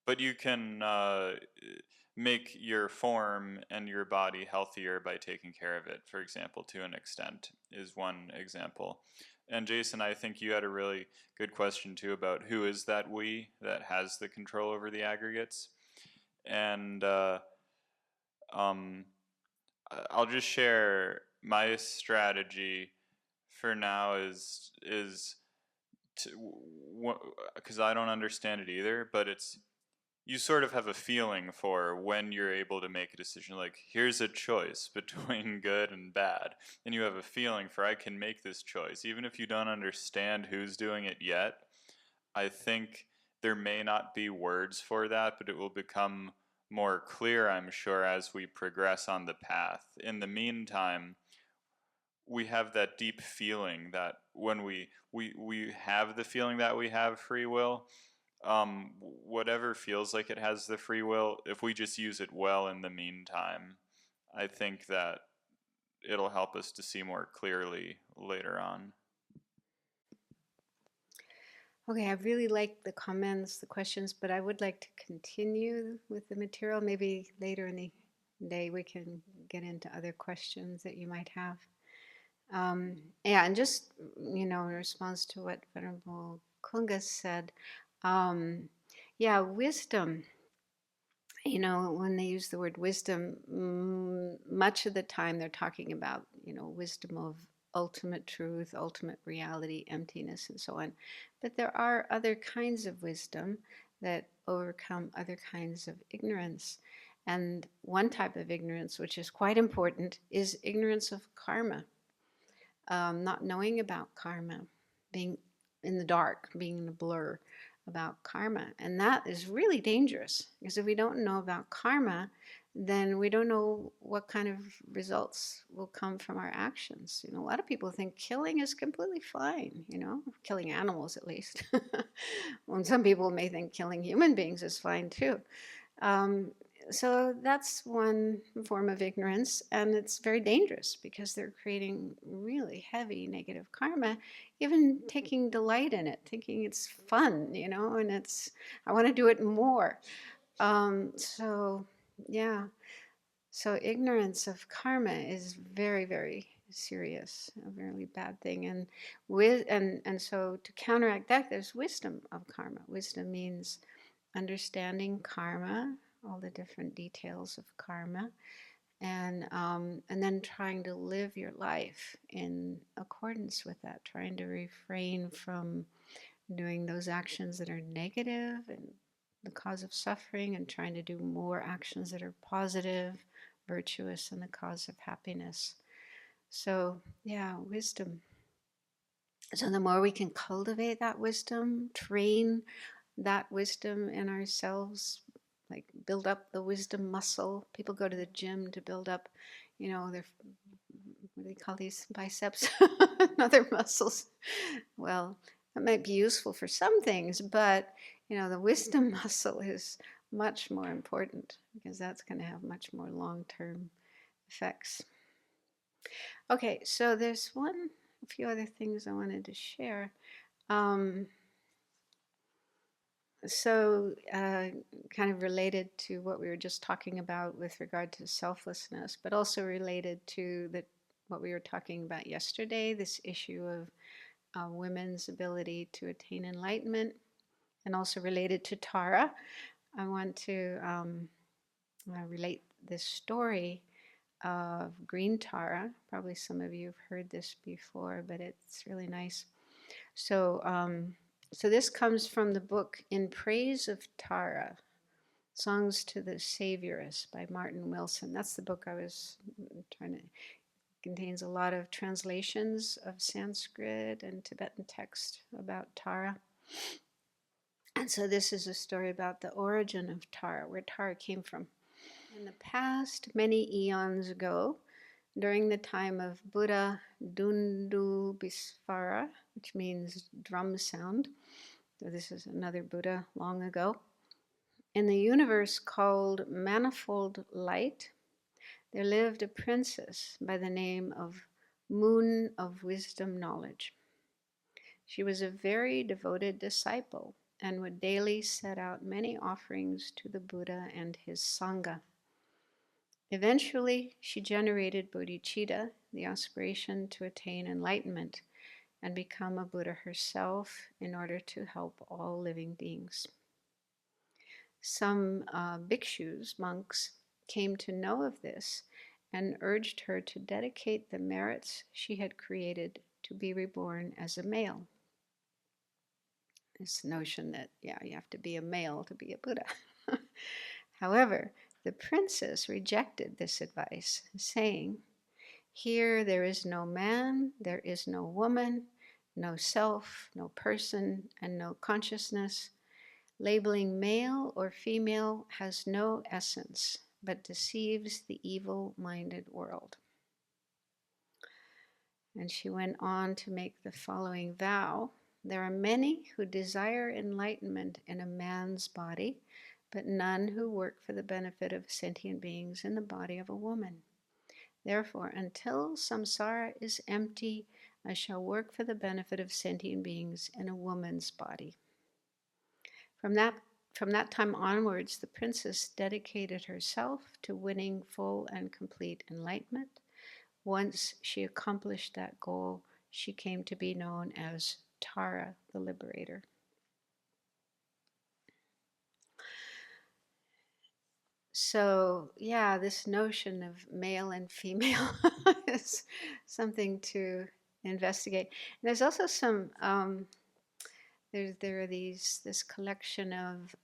[SPEAKER 4] but you can make your form and your body healthier by taking care of it, for example, to an extent, is one example. And Jason, I think you had a really good question too about who is that we that has the control over the aggregates. And um, I'll just share my strategy for now is because I don't understand it either, but it's you sort of have a feeling for when you're able to make a decision. Like, here's a choice between good and bad, and you have a feeling for I can make this choice, even if you don't understand who's doing it yet. I think there may not be words for that, but it will become more clear, I'm sure, as we progress on the path. In the meantime, we have that deep feeling that when we have the feeling that we have free will, whatever feels like it has the free will, if we just use it well in the meantime, I think that it'll help us to see more clearly later on.
[SPEAKER 1] Okay, I really like the comments, the questions, but I would like to continue with the material. Maybe later in the day we can get into other questions that you might have. Yeah, and just, in response to what Venerable Kunga said, yeah, wisdom, when they use the word wisdom, much of the time they're talking about, wisdom of ultimate truth, ultimate reality, emptiness, and so on. But there are other kinds of wisdom that overcome other kinds of ignorance. And one type of ignorance, which is quite important, is ignorance of karma, not knowing about karma, being in the dark, being in a blur about karma. And that is really dangerous, because if we don't know about karma, then we don't know what kind of results will come from our actions. A lot of people think killing is completely fine, killing animals at least. When some people may think killing human beings is fine too. Um, so that's one form of ignorance, and it's very dangerous because they're creating really heavy negative karma, even taking delight in it, thinking it's fun, and I want to do it more. So, yeah. So ignorance of karma is very, very serious, a really bad thing. And so to counteract that, there's wisdom of karma. Wisdom means understanding karma, all the different details of karma, and then trying to live your life in accordance with that, trying to refrain from doing those actions that are negative and the cause of suffering, and trying to do more actions that are positive, virtuous, and the cause of happiness. So, yeah, wisdom. So, the more we can cultivate that wisdom, train that wisdom in ourselves, like build up the wisdom muscle. People go to the gym to build up, their, what do they call these, biceps and other muscles. Well, that might be useful for some things, but the wisdom muscle is much more important, because that's going to have much more long-term effects. Okay, so there's a few other things I wanted to share. Kind of related to what we were just talking about with regard to selflessness, but also related to what we were talking about yesterday, this issue of women's ability to attain enlightenment, and also related to Tara. I want to relate this story of green Tara. Probably some of you have heard this before, but it's really nice. So this comes from the book In Praise of Tara, Songs to the Savioress by Martin Wilson. That's the book I was trying to. Contains a lot of translations of Sanskrit and Tibetan text about Tara. And so this is a story about the origin of Tara, where Tara came from. In the past, many eons ago, during the time of Buddha Dundubisvara, which means drum sound, so this is another Buddha long ago, in the universe called Manifold Light, there lived a princess by the name of Moon of Wisdom Knowledge. She was a very devoted disciple and would daily set out many offerings to the Buddha and his Sangha. Eventually, she generated bodhicitta, the aspiration to attain enlightenment and become a Buddha herself in order to help all living beings. Some bhikshus, monks, came to know of this and urged her to dedicate the merits she had created to be reborn as a male. This notion that, you have to be a male to be a Buddha. However, the princess rejected this advice, saying, "Here there is no man, there is no woman, no self, no person, and no consciousness. Labeling male or female has no essence, but deceives the evil-minded world." And she went on to make the following vow: "There are many who desire enlightenment in a man's body, but none who work for the benefit of sentient beings in the body of a woman. Therefore, until samsara is empty, I shall work for the benefit of sentient beings in a woman's body." From that time onwards, the princess dedicated herself to winning full and complete enlightenment. Once she accomplished that goal, she came to be known as Tara the Liberator. So, this notion of male and female is something to investigate. And there's also some there are this collection of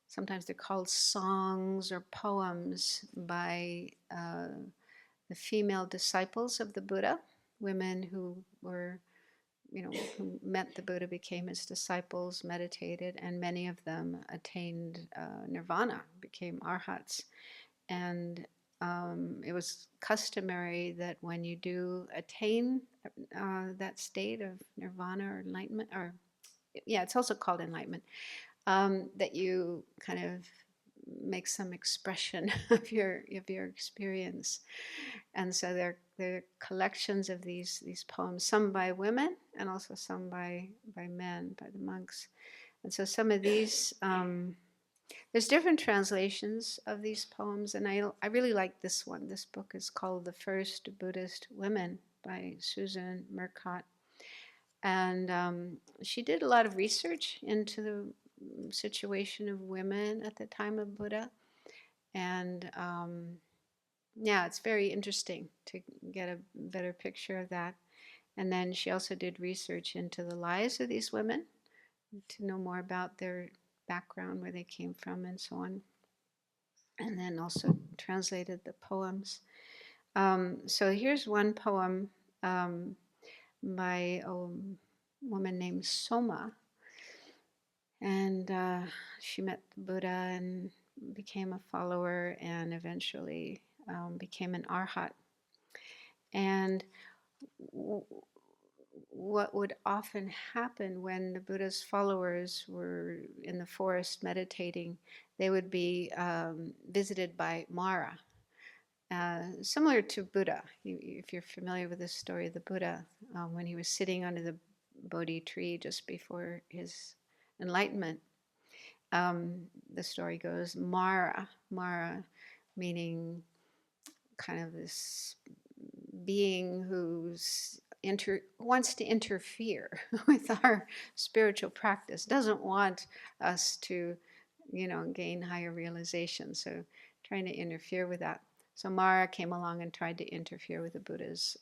[SPEAKER 1] sometimes they're called songs or poems by the female disciples of the Buddha, women who were, who met the Buddha, became his disciples, meditated, and many of them attained nirvana, became arhats. And it was customary that when you do attain that state of nirvana or enlightenment, or it's also called enlightenment, that you kind of make some expression of your experience. And so there are collections of these poems, some by women and also some by men, by the monks. And so some of these There's different translations of these poems, and I really like this one. This book is called The First Buddhist Women by Susan Murcott. And she did a lot of research into the situation of women at the time of Buddha. And yeah, it's very interesting to get a better picture of that. And then she also did research into the lives of these women to know more about their background, where they came from, and so on. And then also translated the poems. So here's one poem by a woman named Soma. And she met the Buddha and became a follower and eventually became an arhat. And what would often happen when the Buddha's followers were in the forest meditating, they would be visited by Mara. Similar to Buddha, if you're familiar with the story of the Buddha, when he was sitting under the Bodhi tree just before his enlightenment, the story goes, Mara meaning kind of this being who's wants to interfere with our spiritual practice, doesn't want us to, gain higher realization. So trying to interfere with that. So Mara came along and tried to interfere with the Buddha's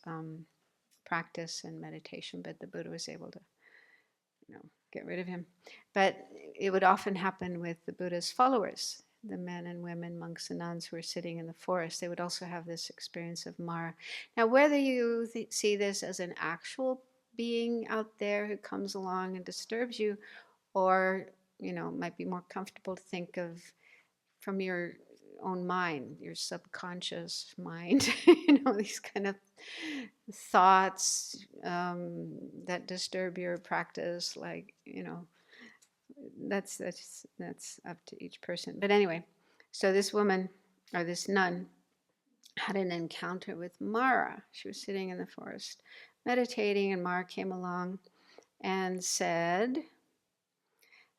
[SPEAKER 1] practice and meditation, but the Buddha was able to, get rid of him. But it would often happen with the Buddha's followers, the men and women, monks and nuns who were sitting in the forest. They would also have this experience of Mara. Now, whether you see this as an actual being out there who comes along and disturbs you, or, might be more comfortable to think of from your own mind, your subconscious mind, these kind of thoughts that disturb your practice, like, that's up to each person. But anyway, so this woman, or this nun, had an encounter with Mara. She was sitting in the forest meditating, and Mara came along and said,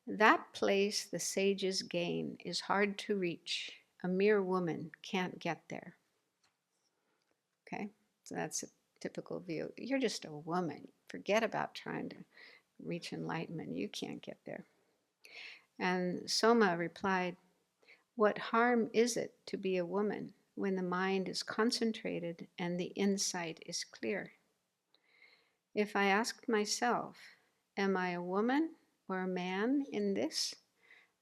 [SPEAKER 1] "That place the sages gain is hard to reach. A mere woman can't get there." Okay, so that's a typical view. You're just a woman. Forget about trying to reach enlightenment. You can't get there. And Soma replied, "What harm is it to be a woman when the mind is concentrated and the insight is clear? If I asked myself, am I a woman or a man in this,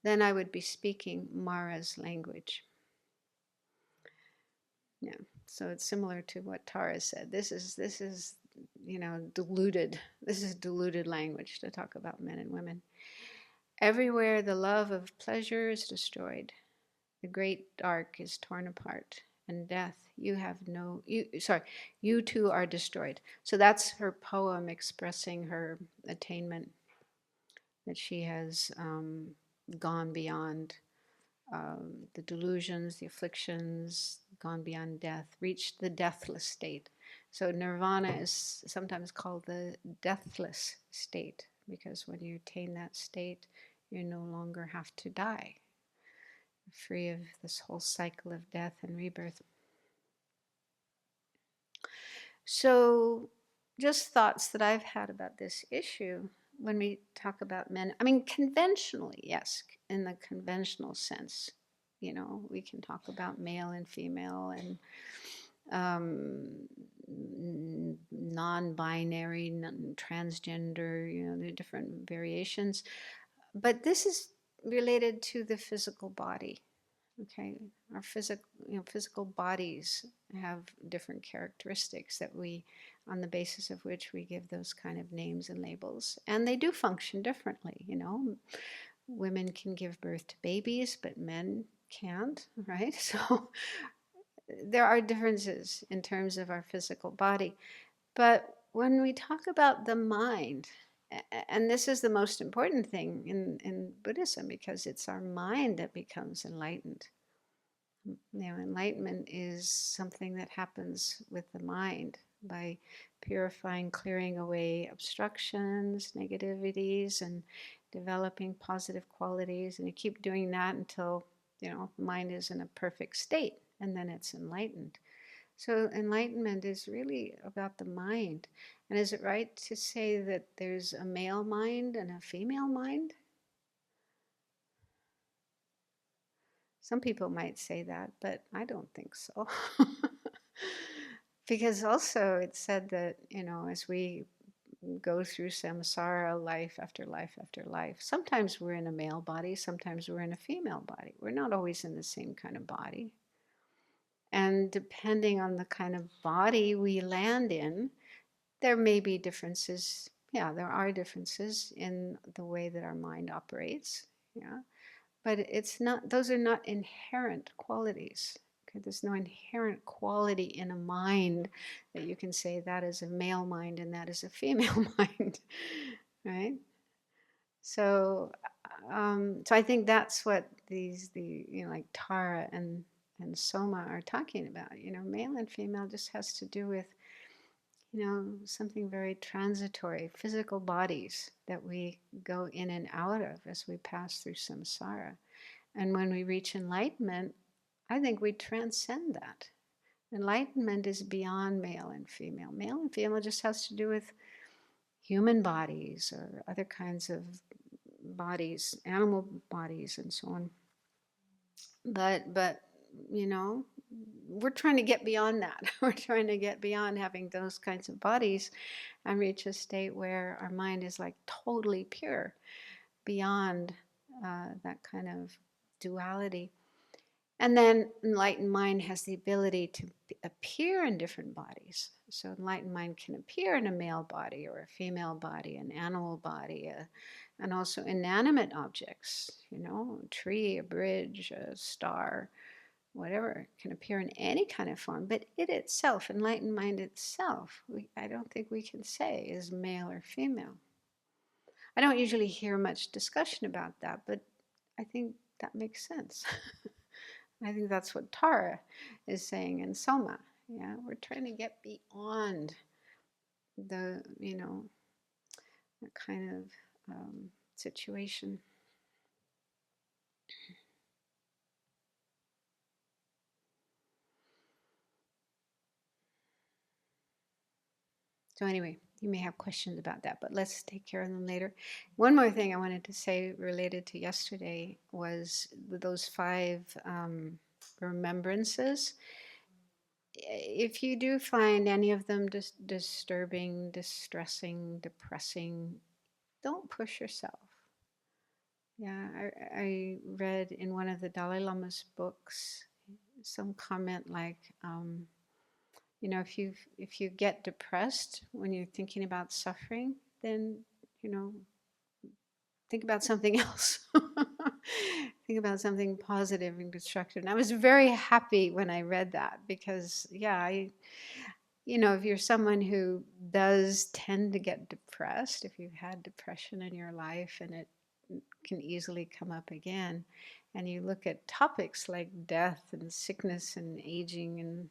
[SPEAKER 1] then I would be speaking Mara's language." Yeah, so it's similar to what Tara said. This is diluted. This is diluted language to talk about men and women. Everywhere the love of pleasure is destroyed, the great dark is torn apart, and death, you too are destroyed. So that's her poem expressing her attainment, that she has gone beyond the delusions, the afflictions, gone beyond death, reached the deathless state. So nirvana is sometimes called the deathless state, because when you attain that state, you no longer have to die, free of this whole cycle of death and rebirth. So just thoughts that I've had about this issue when we talk about men. I mean, conventionally, yes, in the conventional sense, we can talk about male and female and non-binary, transgender, the different variations. But this is related to the physical body. Okay, our physical bodies have different characteristics on the basis of which we give those kind of names and labels, and they do function differently. Women can give birth to babies, but men can't, right? So there are differences in terms of our physical body. But when we talk about the mind, and this is the most important thing in Buddhism, because it's our mind that becomes enlightened. Enlightenment is something that happens with the mind by purifying, clearing away obstructions, negativities, and developing positive qualities, and you keep doing that until, the mind is in a perfect state, and then it's enlightened. So enlightenment is really about the mind. And is it right to say that there's a male mind and a female mind? Some people might say that, but I don't think so. Because also it said that, as we go through samsara, life after life after life, sometimes we're in a male body, sometimes we're in a female body. We're not always in the same kind of body. And depending on the kind of body we land in, there may be differences. Yeah, there are differences in the way that our mind operates. Yeah. But it's not, those are not inherent qualities. Okay? There's no inherent quality in a mind that you can say that is a male mind and that is a female mind, right? So I think that's what like Tara and Soma are talking about. Male and female just has to do with, something very transitory, physical bodies that we go in and out of as we pass through samsara. And when we reach enlightenment, I think we transcend that. Enlightenment is beyond male and female. Male and female just has to do with human bodies or other kinds of bodies, animal bodies, and so on. But we're trying to get beyond that. We're trying to get beyond having those kinds of bodies and reach a state where our mind is like totally pure, beyond that kind of duality. And then enlightened mind has the ability to appear in different bodies. So enlightened mind can appear in a male body or a female body, an animal body, and also inanimate objects, a tree, a bridge, a star, whatever, can appear in any kind of form. But it itself, enlightened mind itself, I don't think we can say is male or female. I don't usually hear much discussion about that, but I think that makes sense. I think that's what Tara is saying in Soma. Yeah, we're trying to get beyond the, that kind of situation. So anyway, you may have questions about that, but let's take care of them later. One more thing I wanted to say related to yesterday was those 5 remembrances. If you do find any of them disturbing, distressing, depressing, don't push yourself. Yeah, I read in one of the Dalai Lama's books some comment like, if you get depressed when you're thinking about suffering, then, think about something else. Think about something positive and constructive. And I was very happy when I read that because, if you're someone who does tend to get depressed, if you've had depression in your life and it can easily come up again, and you look at topics like death and sickness and aging and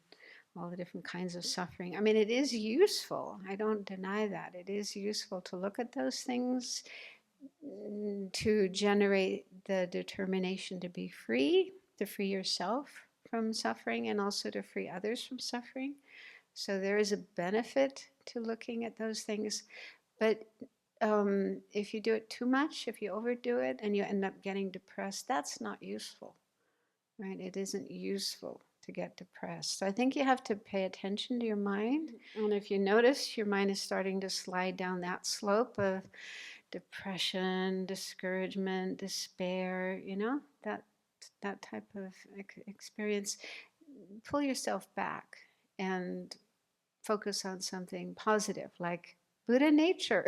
[SPEAKER 1] all the different kinds of suffering. I mean, it is useful. I don't deny that. It is useful to look at those things to generate the determination to be free, to free yourself from suffering and also to free others from suffering. So there is a benefit to looking at those things. But if you do it too much, if you overdo it and you end up getting depressed, that's not useful, right? It isn't useful to get depressed. So I think you have to pay attention to your mind. And if you notice your mind is starting to slide down that slope of depression, discouragement, despair, that type of experience, pull yourself back and focus on something positive, like Buddha nature.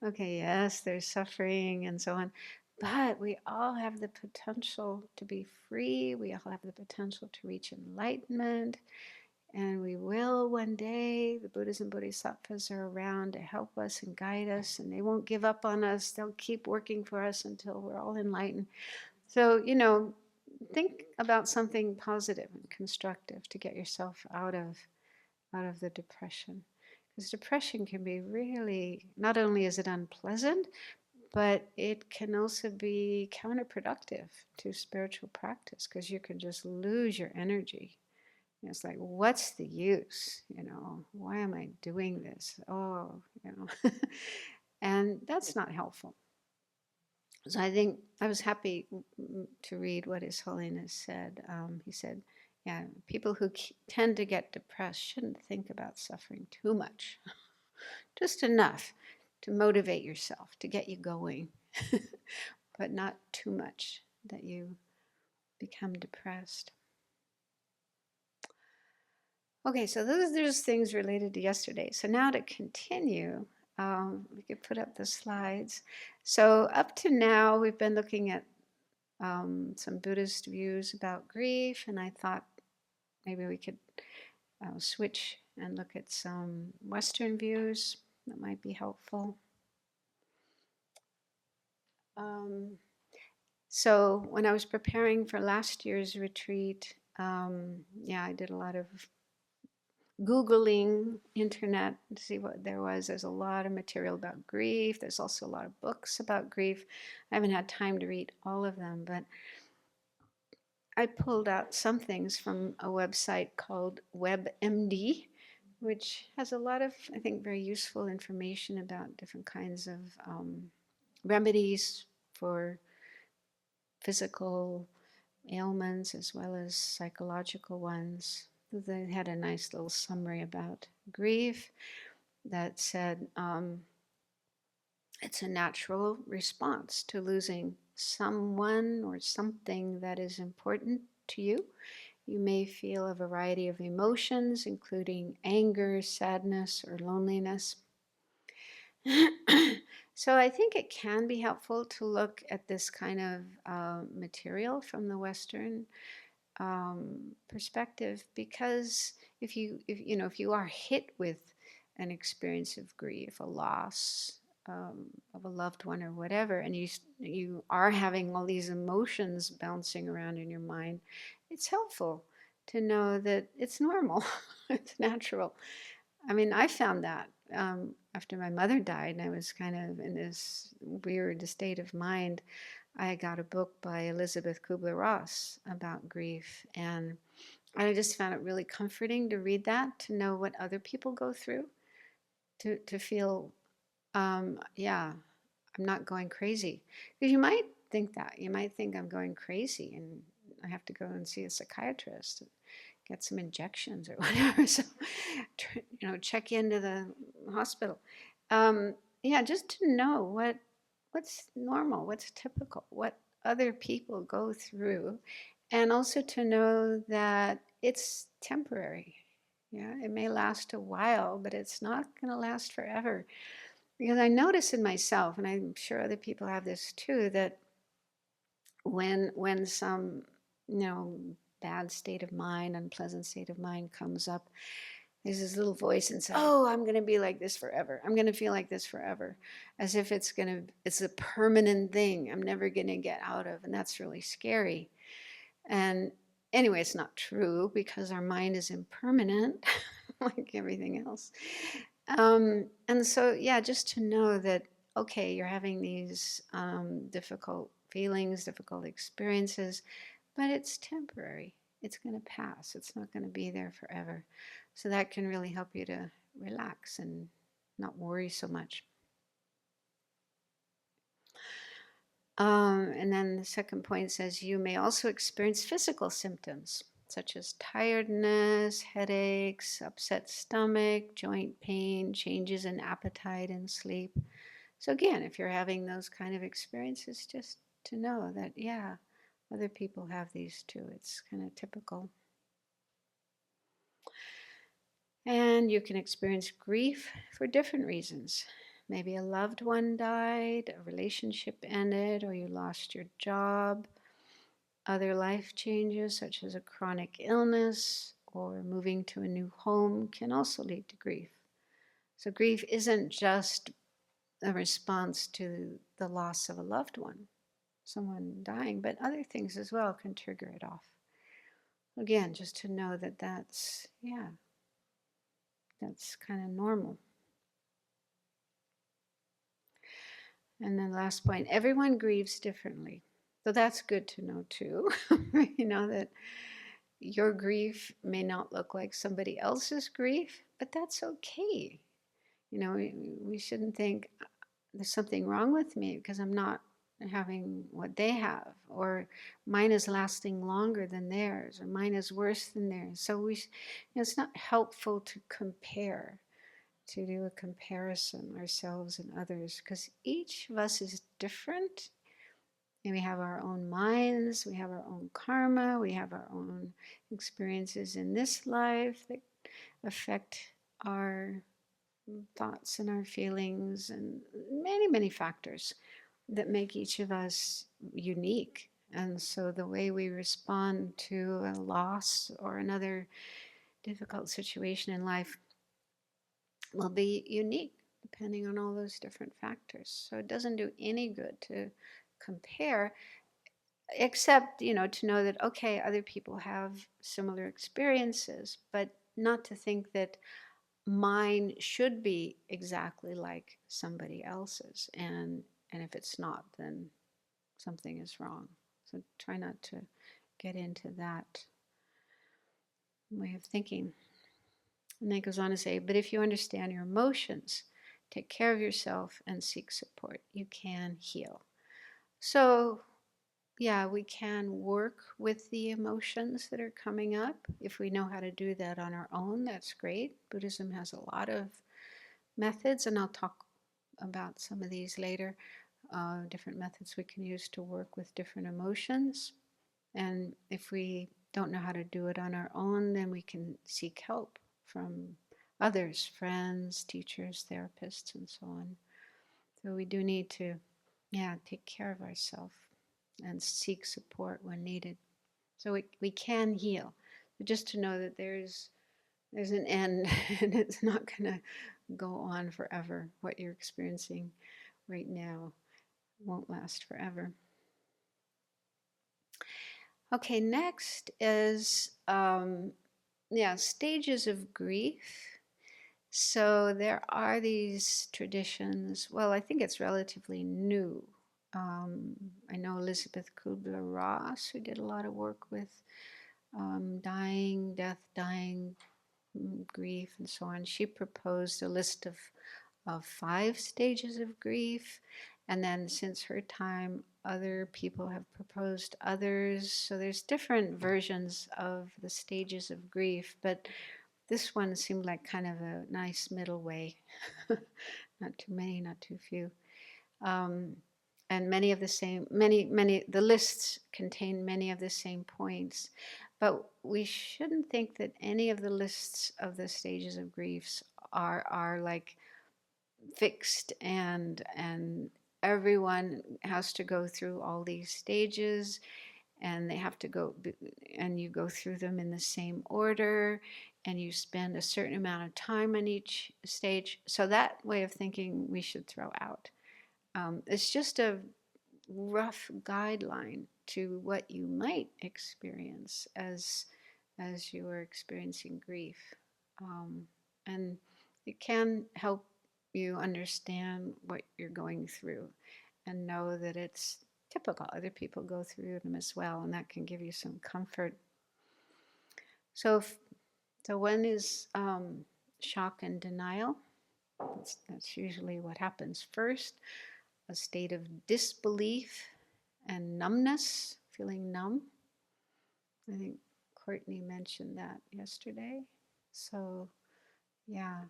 [SPEAKER 1] Okay, yes, there's suffering and so on, but we all have the potential to be free. We all have the potential to reach enlightenment. And we will one day. The Buddhas and Bodhisattvas are around to help us and guide us, and they won't give up on us. They'll keep working for us until we're all enlightened. So, think about something positive and constructive to get yourself out of the depression. Because depression can be really, not only is it unpleasant, but it can also be counterproductive to spiritual practice because you can just lose your energy. It's like, what's the use? Why am I doing this? And that's not helpful. So I think I was happy to read what His Holiness said. He said, yeah, people who tend to get depressed shouldn't think about suffering too much, just enough to motivate yourself, to get you going, but not too much that you become depressed. Okay, so there's things related to yesterday. So now to continue, we could put up the slides. So up to now, we've been looking at some Buddhist views about grief, and I thought maybe we could switch and look at some Western views that might be helpful. So when I was preparing for last year's retreat, I did a lot of Googling internet to see what there was. There's a lot of material about grief. There's also a lot of books about grief. I haven't had time to read all of them, but I pulled out some things from a website called WebMD, which has a lot of, I think, very useful information about different kinds of remedies for physical ailments as well as psychological ones. They had a nice little summary about grief that said it's a natural response to losing someone or something that is important to you. You may feel a variety of emotions, including anger, sadness, or loneliness. So I think it can be helpful to look at this kind of material from the Western perspective, because if you are hit with an experience of grief, a loss of a loved one or whatever, and you are having all these emotions bouncing around in your mind, it's helpful to know that it's normal, it's natural. I mean, I found that after my mother died, and I was kind of in this weird state of mind. I got a book by Elizabeth Kubler-Ross about grief, and I just found it really comforting to read that, to know what other people go through, to feel, I'm not going crazy. Because you might think that. You might think I'm going crazy and I have to go and see a psychiatrist, get some injections or whatever. So, check into the hospital. Just to know what's normal, what's typical, what other people go through, and also to know that it's temporary. Yeah, it may last a while, but it's not going to last forever. Because I notice in myself, and I'm sure other people have this too, that when some bad state of mind, unpleasant state of mind comes up, there's this little voice inside, oh, I'm going to be like this forever. I'm going to feel like this forever. As if it's a permanent thing I'm never going to get out of. And that's really scary. And anyway, it's not true because our mind is impermanent, like everything else. And so, just to know that, okay, you're having these difficult feelings, difficult experiences, but it's temporary. It's going to pass. It's not going to be there forever. So that can really help you to relax and not worry so much. And then the second point says, you may also experience physical symptoms, such as tiredness, headaches, upset stomach, joint pain, changes in appetite and sleep. So again, if you're having those kind of experiences, just to know that, other people have these too. It's kind of typical. And you can experience grief for different reasons. Maybe a loved one died, a relationship ended, or you lost your job. Other life changes, such as a chronic illness or moving to a new home, can also lead to grief. So grief isn't just a response to the loss of a loved one, someone dying, but other things as well can trigger it off. Again, just to know that that's kind of normal. And then last point, everyone grieves differently. So that's good to know too. You know, that your grief may not look like somebody else's grief, but that's okay. You know, we shouldn't think there's something wrong with me because I'm not having what they have, or mine is lasting longer than theirs, or mine is worse than theirs. So it's not helpful to compare, to do a comparison ourselves and others, because each of us is different, and we have our own minds, we have our own karma, we have our own experiences in this life that affect our thoughts and our feelings, and many, many factors that make each of us unique. And so the way we respond to a loss or another difficult situation in life will be unique depending on all those different factors. So it doesn't do any good to compare, except, you know, to know that, okay, other people have similar experiences, but not to think that mine should be exactly like somebody else's. And if it's not, then something is wrong. So try not to get into that way of thinking. And then it goes on to say, but if you understand your emotions, take care of yourself, and seek support, you can heal. So, yeah, we can work with the emotions that are coming up. If we know how to do that on our own, that's great. Buddhism has a lot of methods, and I'll talk about some of these later, different methods we can use to work with different emotions. And if we don't know how to do it on our own, then we can seek help from others, friends, teachers, therapists, and so on. So we do need to, take care of ourselves and seek support when needed. So we can heal. But just to know that there's an end and it's not going to go on forever. What you're experiencing right now won't last forever. Okay, next is stages of grief. So there are these traditions. Well, I think it's relatively new. I know Elizabeth Kubler-Ross, who did a lot of work with dying, grief, and so on. She proposed a list of 5 stages of grief. And then since her time, other people have proposed others. So there's different versions of the stages of grief, but this one seemed like kind of a nice middle way. Not too many, not too few. And many of the same, the lists contain many of the same points. But we shouldn't think that any of the lists of the stages of griefs are like fixed, and everyone has to go through all these stages, and they have to go, and you go through them in the same order, and you spend a certain amount of time on each stage. So that way of thinking we should throw out. It's just a rough guideline to what you might experience as you are experiencing grief, and it can help you understand what you're going through and know that it's typical. Other people go through them as well, and that can give you some comfort. So one is shock and denial. That's usually what happens first. A state of disbelief and numbness, feeling numb. I think Courtney mentioned that yesterday. So, yeah,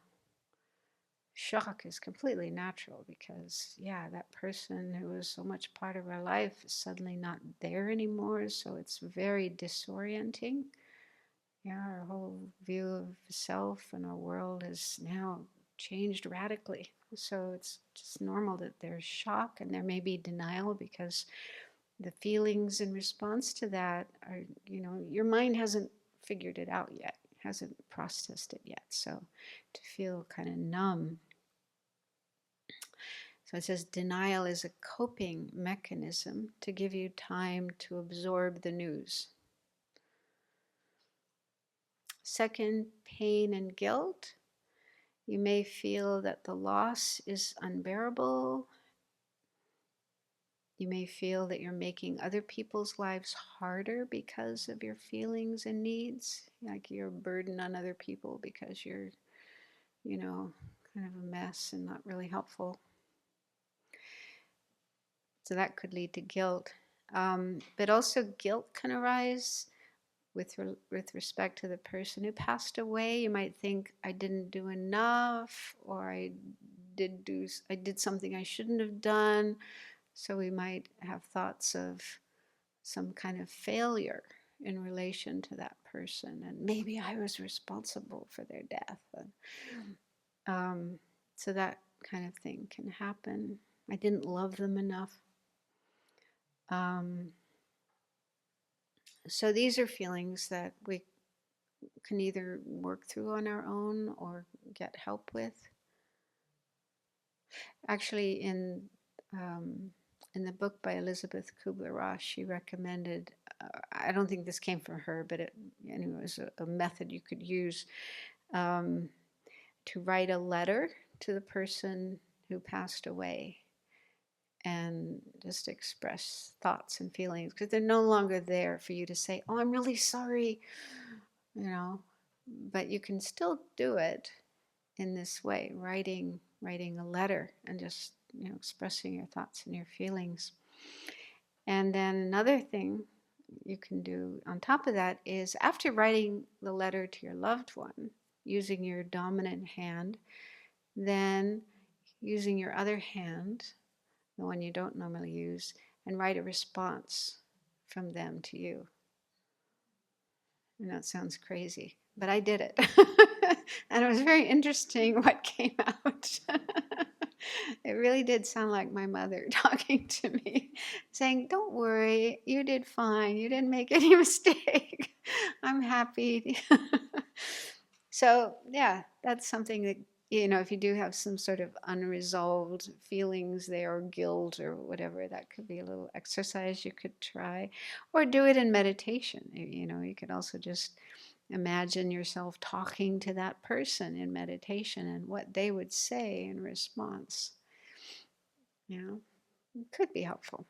[SPEAKER 1] shock is completely natural because, that person who was so much part of our life is suddenly not there anymore. So it's very disorienting. Our whole view of self and our world has now changed radically. So it's just normal that there's shock, and there may be denial because the feelings in response to that are, your mind hasn't figured it out yet, hasn't processed it yet. So to feel kind of numb. So it says denial is a coping mechanism to give you time to absorb the news. Second, pain and guilt. You may feel that the loss is unbearable, You may feel that you're making other people's lives harder because of your feelings and needs, like you're a burden on other people because you're, kind of a mess and not really helpful. So that could lead to guilt. But also guilt can arise with respect to the person who passed away. You might think, I didn't do enough, or I did something I shouldn't have done. So we might have thoughts of some kind of failure in relation to that person, and maybe I was responsible for their death. So that kind of thing can happen. I didn't love them enough. So these are feelings that we can either work through on our own or get help with. Actually, in the book by Elizabeth Kubler-Ross, she recommended, I don't think this came from her, but it was a method you could use to write a letter to the person who passed away and just express thoughts and feelings, because they're no longer there for you to say, oh, I'm really sorry, but you can still do it in this way, writing a letter and just expressing your thoughts and your feelings. And then another thing you can do on top of that is, after writing the letter to your loved one, using your dominant hand, then using your other hand, the one you don't normally use, and write a response from them to you. And that sounds crazy, but I did it. And it was very interesting what came out. It really did sound like my mother talking to me, saying, don't worry, you did fine. You didn't make any mistake. I'm happy. So, yeah, that's something that, if you do have some sort of unresolved feelings there, or guilt or whatever, that could be a little exercise you could try. Or do it in meditation. You could also just imagine yourself talking to that person in meditation and what they would say in response. It could be helpful.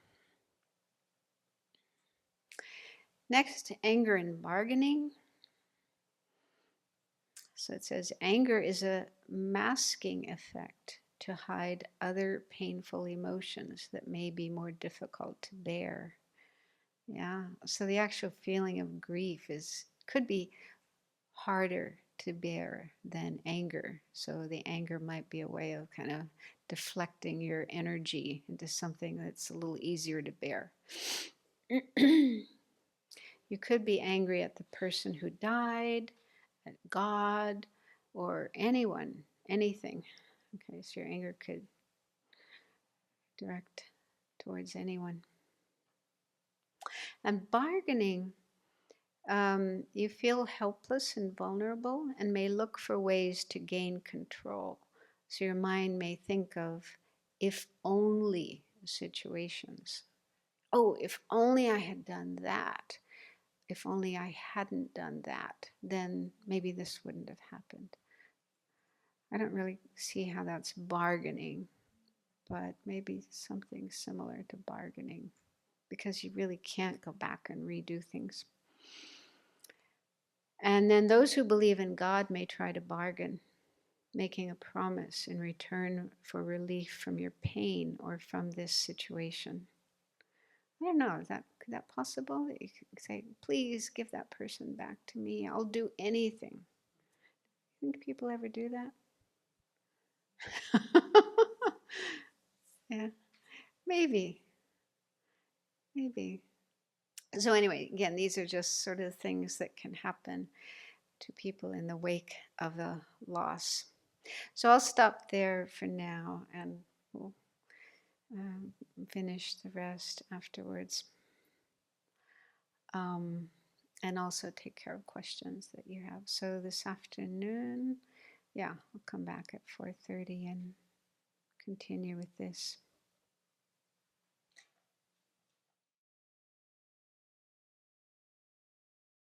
[SPEAKER 1] Next, anger and bargaining. So it says, anger is a masking effect to hide other painful emotions that may be more difficult to bear. Yeah, so the actual feeling of grief could be harder to bear than anger. So the anger might be a way of kind of deflecting your energy into something that's a little easier to bear. You could be angry at the person who died, at God, or anyone, anything. Okay, so your anger could direct towards anyone. And bargaining, you feel helpless and vulnerable and may look for ways to gain control. So your mind may think of if only situations. Oh, if only I had done that. If only I hadn't done that, then maybe this wouldn't have happened. I don't really see how that's bargaining, but maybe something similar to bargaining, because you really can't go back and redo things. And then those who believe in God may try to bargain, making a promise in return for relief from your pain or from this situation. I don't know, could that possible? You could say, please give that person back to me. I'll do anything. Think people ever do that? Yeah, maybe. So anyway, again, these are just sort of things that can happen to people in the wake of a loss. So I'll stop there for now, and we'll finish the rest afterwards. And also take care of questions that you have. So this afternoon, I'll come back at 4:30 and continue with this.